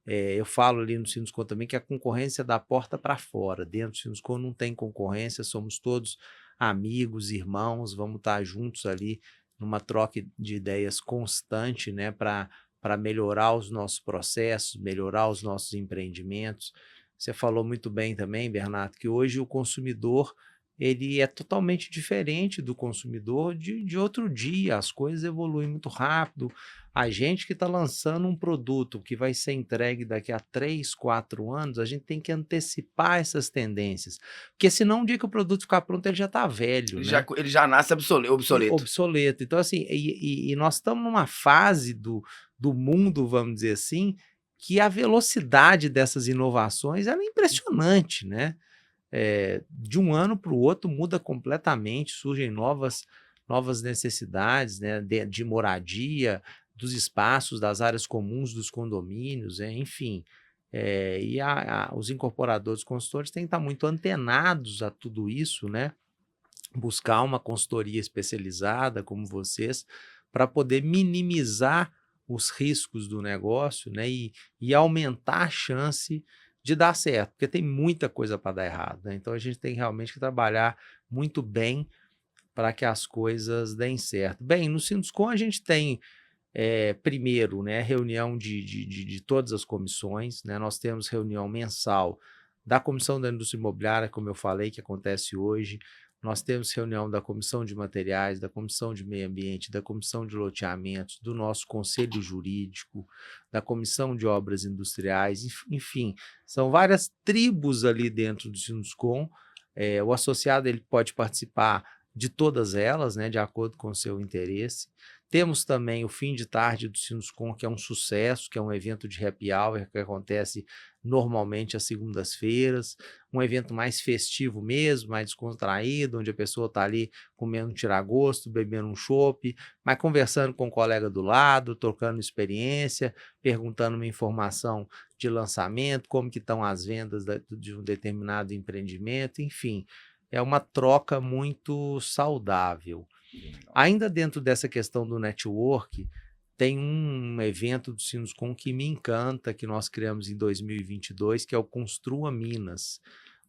Eu falo ali no Sinduscon também que a concorrência é da porta para fora. Dentro do Sinduscon não tem concorrência, somos todos amigos, irmãos, vamos estar juntos ali numa troca de ideias constante, né, para melhorar os nossos processos, melhorar os nossos empreendimentos. Você falou muito bem também, Bernardo, que hoje o consumidor ele é totalmente diferente do consumidor de outro dia, as coisas evoluem muito rápido. A gente que está lançando um produto que vai ser entregue daqui a 3, 4 anos, a gente tem que antecipar essas tendências, porque senão um dia que o produto ficar pronto, ele já está velho, né? Ele já nasce obsoleto. Obsoleto. Então, assim, e nós estamos numa fase do mundo, vamos dizer assim, que a velocidade dessas inovações ela é impressionante, né? De um ano para o outro muda completamente, surgem novas necessidades, né, de moradia, dos espaços, das áreas comuns dos condomínios, enfim. E os incorporadores consultores têm que estar muito antenados a tudo isso, né? Buscar uma consultoria especializada como vocês para poder minimizar os riscos do negócio, né, e aumentar a chance de dar certo, porque tem muita coisa para dar errado, né? Então a gente tem realmente que trabalhar muito bem para que as coisas deem certo. Bem, no Sinduscom a gente tem primeiro, né, reunião de todas as comissões, né? Nós temos reunião mensal da Comissão da Indústria Imobiliária, como eu falei, que acontece hoje. Nós temos reunião da Comissão de Materiais, da Comissão de Meio Ambiente, da Comissão de Loteamentos, do nosso Conselho Jurídico, da Comissão de Obras Industriais, enfim, são várias tribos ali dentro do Sinduscom. O associado ele pode participar de todas elas, né, de acordo com o seu interesse. Temos também o fim de tarde do Sinduscom, que é um sucesso, que é um evento de happy hour que acontece normalmente às segundas-feiras, um evento mais festivo mesmo, mais descontraído, onde a pessoa está ali comendo um tiragosto, bebendo um chopp, mas conversando com o colega do lado, trocando experiência, perguntando uma informação de lançamento, como que estão as vendas de um determinado empreendimento, enfim, é uma troca muito saudável. Ainda dentro dessa questão do network, tem um evento do Sinduscom que me encanta, que nós criamos em 2022, que é o Construa Minas.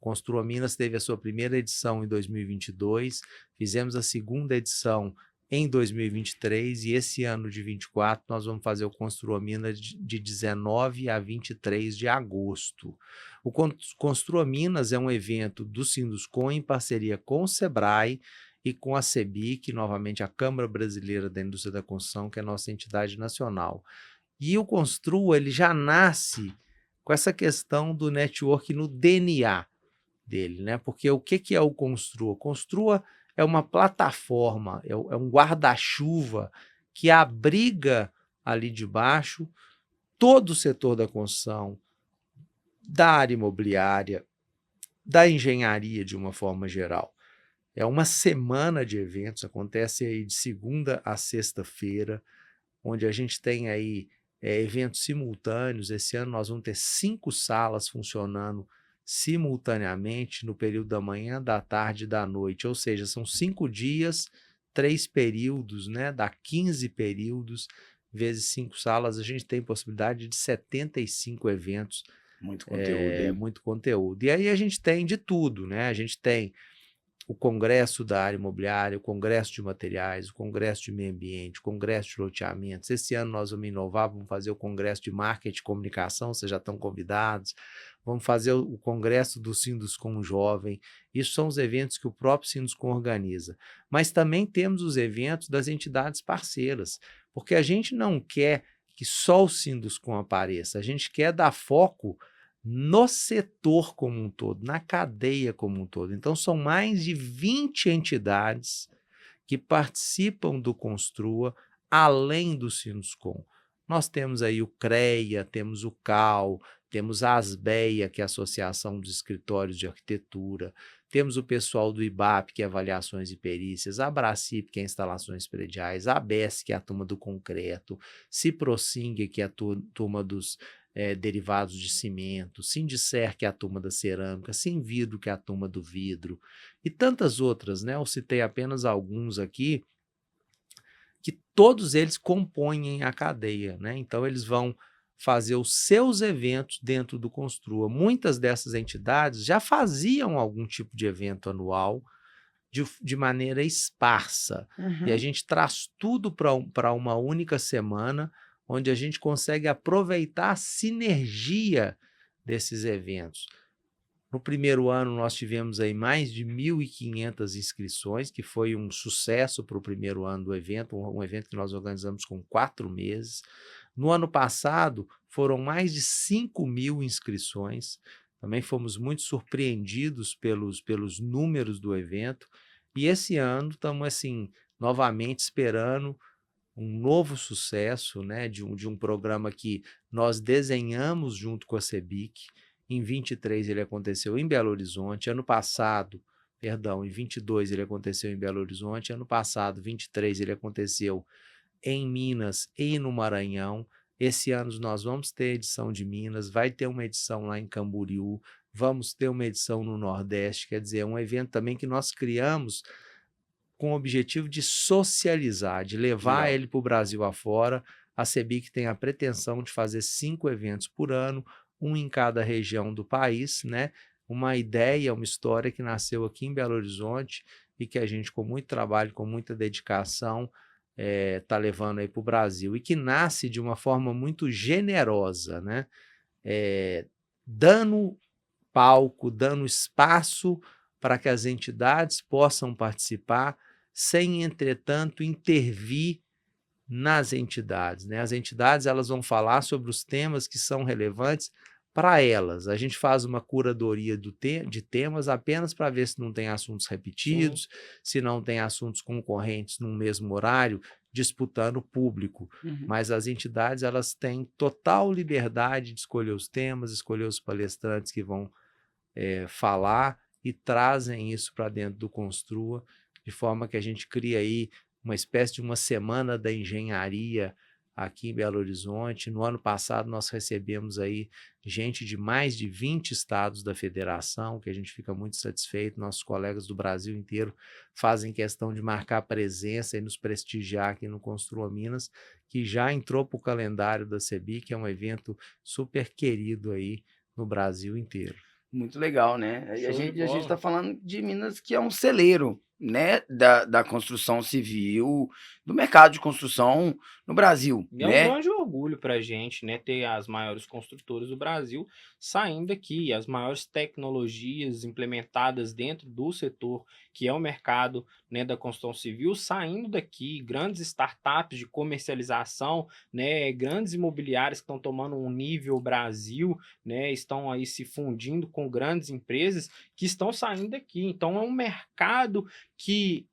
Construa Minas teve a sua primeira edição em 2022, fizemos a segunda edição em 2023 e esse ano de 24 nós vamos fazer o Construa Minas de 19 a 23 de agosto. O Construa Minas é um evento do Sinduscom em parceria com o Sebrae e com a CEBIC, novamente a Câmara Brasileira da Indústria da Construção, que é a nossa entidade nacional. E o Construa ele já nasce com essa questão do network no DNA dele, né? Porque o que é o Construa? Construa é uma plataforma, é um guarda-chuva que abriga ali debaixo todo o setor da construção, da área imobiliária, da engenharia de uma forma geral. É uma semana de eventos, acontece aí de segunda a sexta-feira, onde a gente tem aí eventos simultâneos. Esse ano nós vamos ter 5 salas funcionando simultaneamente no período da manhã, da tarde e da noite, ou seja, são 5 dias, 3 períodos, né? Dá 15 períodos, vezes 5 salas, a gente tem possibilidade de 75 eventos. Muito conteúdo, hein? Muito conteúdo. E aí a gente tem de tudo, né? A gente tem o Congresso da área imobiliária, o Congresso de Materiais, o Congresso de Meio Ambiente, o Congresso de Loteamentos. Esse ano nós vamos inovar, vamos fazer o Congresso de Marketing e Comunicação, vocês já estão convidados. Vamos fazer o Congresso do Sinduscom Jovem. Isso são os eventos que o próprio Sinduscom organiza. Mas também temos os eventos das entidades parceiras, porque a gente não quer que só o Sinduscom apareça, a gente quer dar foco no setor como um todo, na cadeia como um todo. Então, são mais de 20 entidades que participam do Construa, além do Sinduscom. Nós temos aí o CREA, temos o CAL, temos a ASBEA, que é a Associação dos Escritórios de Arquitetura, temos o pessoal do IBAP, que é Avaliações e Perícias, a Abracip, que é Instalações Prediais, a ABES, que é a turma do concreto, Ciprosing, que é a turma dos derivados de cimento, Sindicer, que é a turma da cerâmica, Sinvidro, que é a turma do vidro, e tantas outras, né? Eu citei apenas alguns aqui, que todos eles compõem a cadeia, né? Então, eles vão fazer os seus eventos dentro do Construa. Muitas dessas entidades já faziam algum tipo de evento anual de maneira esparsa, e a gente traz tudo para uma única semana, onde a gente consegue aproveitar a sinergia desses eventos. No primeiro ano, nós tivemos aí mais de 1.500 inscrições, que foi um sucesso para o primeiro ano do evento, um evento que nós organizamos com 4 meses. No ano passado, foram mais de 5.000 inscrições. Também fomos muito surpreendidos pelos números do evento. E esse ano, estamos assim, novamente esperando um novo sucesso, né, de um programa que nós desenhamos junto com a CEBIC. Em 23 ele aconteceu em Belo Horizonte, em 22 ele aconteceu em Belo Horizonte, ano passado, 23, ele aconteceu em Minas e no Maranhão. Esse ano nós vamos ter edição de Minas, vai ter uma edição lá em Camboriú, vamos ter uma edição no Nordeste, quer dizer, é um evento também que nós criamos com o objetivo de socializar, de levar ele para o Brasil afora, A CEBIC tem a pretensão de fazer 5 eventos por ano, um em cada região do país, né? Uma ideia, uma história que nasceu aqui em Belo Horizonte e que a gente, com muito trabalho, com muita dedicação, está levando aí para o Brasil, e que nasce de uma forma muito generosa, né? Dando palco, dando espaço para que as entidades possam participar, sem, entretanto, intervir nas entidades, né? As entidades, elas vão falar sobre os temas que são relevantes para elas. A gente faz uma curadoria de temas apenas para ver se não tem assuntos repetidos, se não tem assuntos concorrentes no mesmo horário, disputando o público. Mas as entidades, elas têm total liberdade de escolher os temas, escolher os palestrantes que vão falar, e trazem isso para dentro do Construa, de forma que a gente cria aí uma espécie de uma semana da engenharia aqui em Belo Horizonte. No ano passado nós recebemos aí gente de mais de 20 estados da federação, que a gente fica muito satisfeito. Nossos colegas do Brasil inteiro fazem questão de marcar presença e nos prestigiar aqui no Construa Minas, que já entrou para o calendário da CEBIC, que é um evento super querido aí no Brasil inteiro. Muito legal, né? E a Show de gente está bola. falando de Minas, que é um celeiro, né, da construção civil, do mercado de construção no Brasil, E é um né? grande orgulho para a gente, né, ter as maiores construtoras do Brasil saindo aqui, as maiores tecnologias implementadas dentro do setor, que é o mercado, né, da construção civil, saindo daqui, grandes startups de comercialização, né, grandes imobiliárias que estão tomando um nível Brasil, né, estão aí se fundindo com grandes empresas que estão saindo daqui. Então é um mercado que,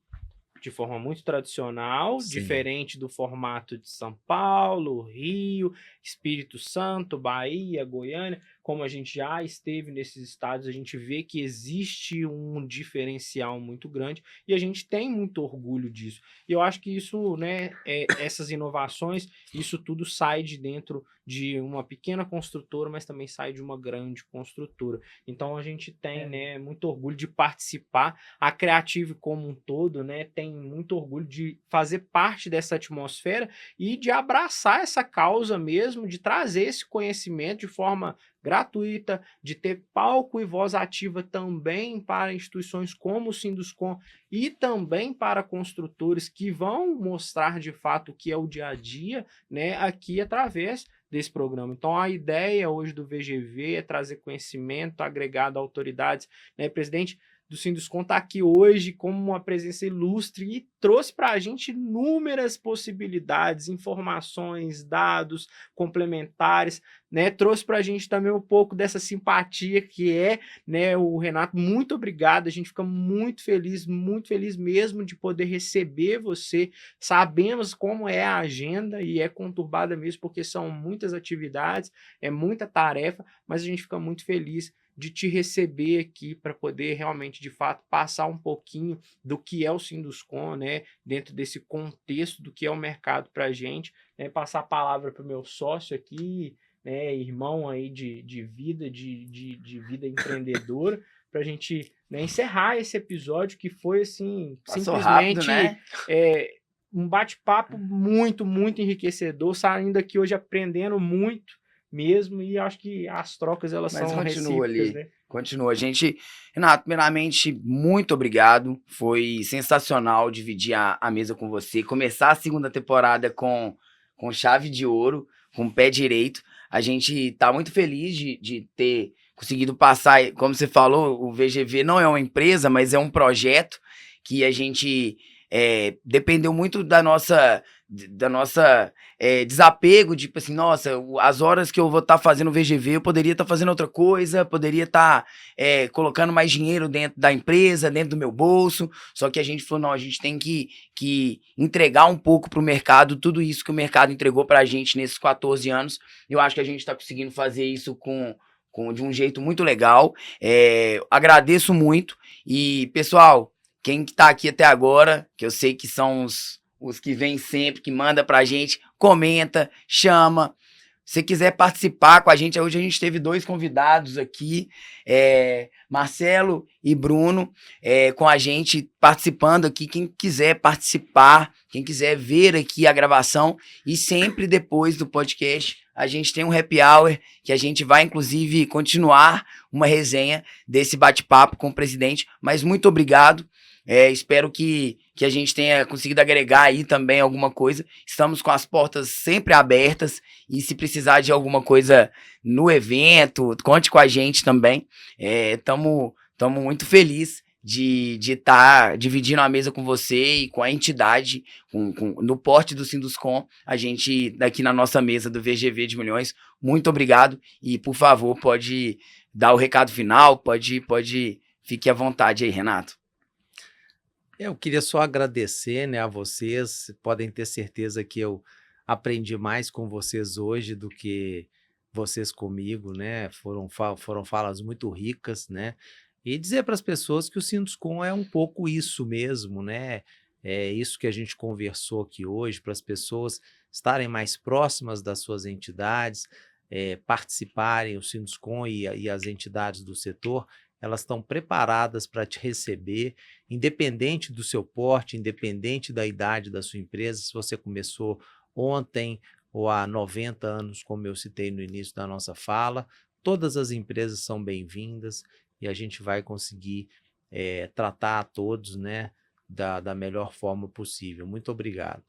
de forma muito tradicional, Sim. diferente do formato de São Paulo, Rio, Espírito Santo, Bahia, Goiânia, como a gente já esteve nesses estados, a gente vê que existe um diferencial muito grande e a gente tem muito orgulho disso. E eu acho que isso, né, essas inovações, isso tudo sai de dentro de uma pequena construtora, mas também sai de uma grande construtora. Então a gente tem, né, muito orgulho de participar. A Creative como um todo, né, tem muito orgulho de fazer parte dessa atmosfera e de abraçar essa causa mesmo, de trazer esse conhecimento de forma gratuita, de ter palco e voz ativa também para instituições como o Sinduscon e também para construtores que vão mostrar de fato o que é o dia a dia, né, aqui através desse programa. Então a ideia hoje do VGV é trazer conhecimento agregado a autoridades, né, presidente do Sinduscon está aqui hoje como uma presença ilustre e trouxe para a gente inúmeras possibilidades, informações, dados complementares, né? Trouxe para a gente também um pouco dessa simpatia que é, né, o Renato. Muito obrigado, a gente fica muito feliz mesmo de poder receber você. Sabemos como é a agenda e é conturbada mesmo, porque são muitas atividades, é muita tarefa, mas a gente fica muito feliz de te receber aqui para poder realmente, de fato, passar um pouquinho do que é o Sinduscon, né, dentro desse contexto do que é o mercado para a gente, né, passar a palavra para o meu sócio aqui, né, irmão aí de vida, de vida empreendedora, para a gente, né, encerrar esse episódio que foi, assim, Passou rápido, simplesmente né? um bate-papo muito, muito enriquecedor, saindo aqui hoje aprendendo muito mesmo, e acho que as trocas elas Mas são continua recíprocas, ali. né? Continua. Renato, primeiramente, muito obrigado. Foi sensacional dividir a mesa com você. Começar a segunda temporada com chave de ouro, com o pé direito. A gente tá muito feliz de ter conseguido passar. Como você falou, o VGV não é uma empresa, mas é um projeto que a gente dependeu muito da nossa desapego, tipo assim, nossa, as horas que eu vou estar fazendo o VGV, eu poderia estar fazendo outra coisa, poderia estar colocando mais dinheiro dentro da empresa, dentro do meu bolso, só que a gente falou, não, a gente tem que entregar um pouco para o mercado, tudo isso que o mercado entregou para a gente nesses 14 anos, eu acho que a gente está conseguindo fazer isso de um jeito muito legal, agradeço muito, e pessoal, quem tá aqui até agora, que eu sei que são os que vêm sempre, que manda pra gente, comenta, chama. você quiser participar com a gente, hoje a gente teve 2 convidados aqui, Marcelo e Bruno, com a gente participando aqui. Quem quiser participar, quem quiser ver aqui a gravação, e sempre depois do podcast a gente tem um happy hour, que a gente vai inclusive continuar uma resenha desse bate-papo com o presidente. Mas muito obrigado. Espero que a gente tenha conseguido agregar aí também alguma coisa. Estamos com as portas sempre abertas, e se precisar de alguma coisa no evento, conte com a gente também. Estamos muito felizes de estar dividindo a mesa com você e com a entidade, no porte do Sinduscom, a gente daqui na nossa mesa do VGV de Milhões. Muito obrigado, e por favor, pode dar o recado final, fique à vontade aí, Renato. Eu queria só agradecer, né, a vocês. Podem ter certeza que eu aprendi mais com vocês hoje do que vocês comigo, né? Foram falas muito ricas, né? E dizer para as pessoas que o Sinduscom é um pouco isso mesmo, né? É isso que a gente conversou aqui hoje, para as pessoas estarem mais próximas das suas entidades, participarem. O Sinduscom e as entidades do setor, elas estão preparadas para te receber, independente do seu porte, independente da idade da sua empresa. Se você começou ontem ou há 90 anos, como eu citei no início da nossa fala, todas as empresas são bem-vindas, e a gente vai conseguir tratar a todos, né, da melhor forma possível. Muito obrigado.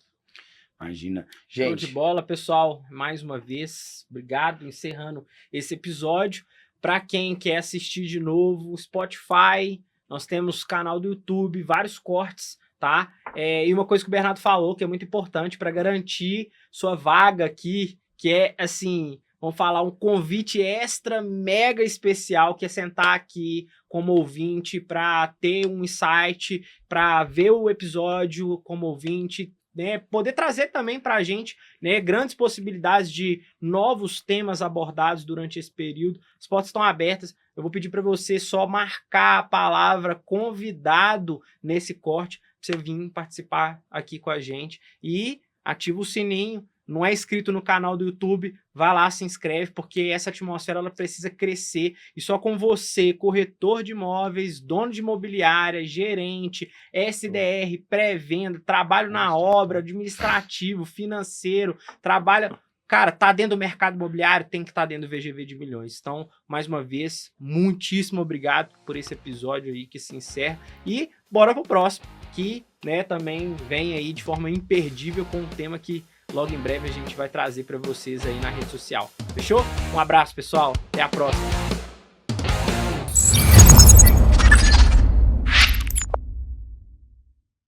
Imagina. Show de bola, pessoal. Mais uma vez, obrigado. Encerrando esse episódio. Para quem quer assistir de novo, Spotify, nós temos canal do YouTube, vários cortes, tá? E uma coisa que o Bernardo falou, que é muito importante para garantir sua vaga aqui, que é, assim, vamos falar, um convite extra, mega especial, que é sentar aqui como ouvinte para ter um insight, para ver o episódio como ouvinte, né, poder trazer também para a gente, né, grandes possibilidades de novos temas abordados durante esse período. As portas estão abertas. Eu vou pedir para você só marcar a palavra convidado nesse corte, para você vir participar aqui com a gente, e ativa o sininho. Não é inscrito no canal do YouTube, vai lá, se inscreve, porque essa atmosfera ela precisa crescer, e só com você, corretor de imóveis, dono de imobiliária, gerente, SDR, pré-venda, trabalho na obra, administrativo, financeiro, trabalha... Cara, tá dentro do mercado imobiliário, tem que estar dentro do VGV de Milhões. Então, mais uma vez, muitíssimo obrigado por esse episódio aí que se encerra, e bora pro próximo, que, né, também vem aí de forma imperdível com um tema que logo em breve a gente vai trazer para vocês aí na rede social. Fechou? Um abraço, pessoal. Até a próxima.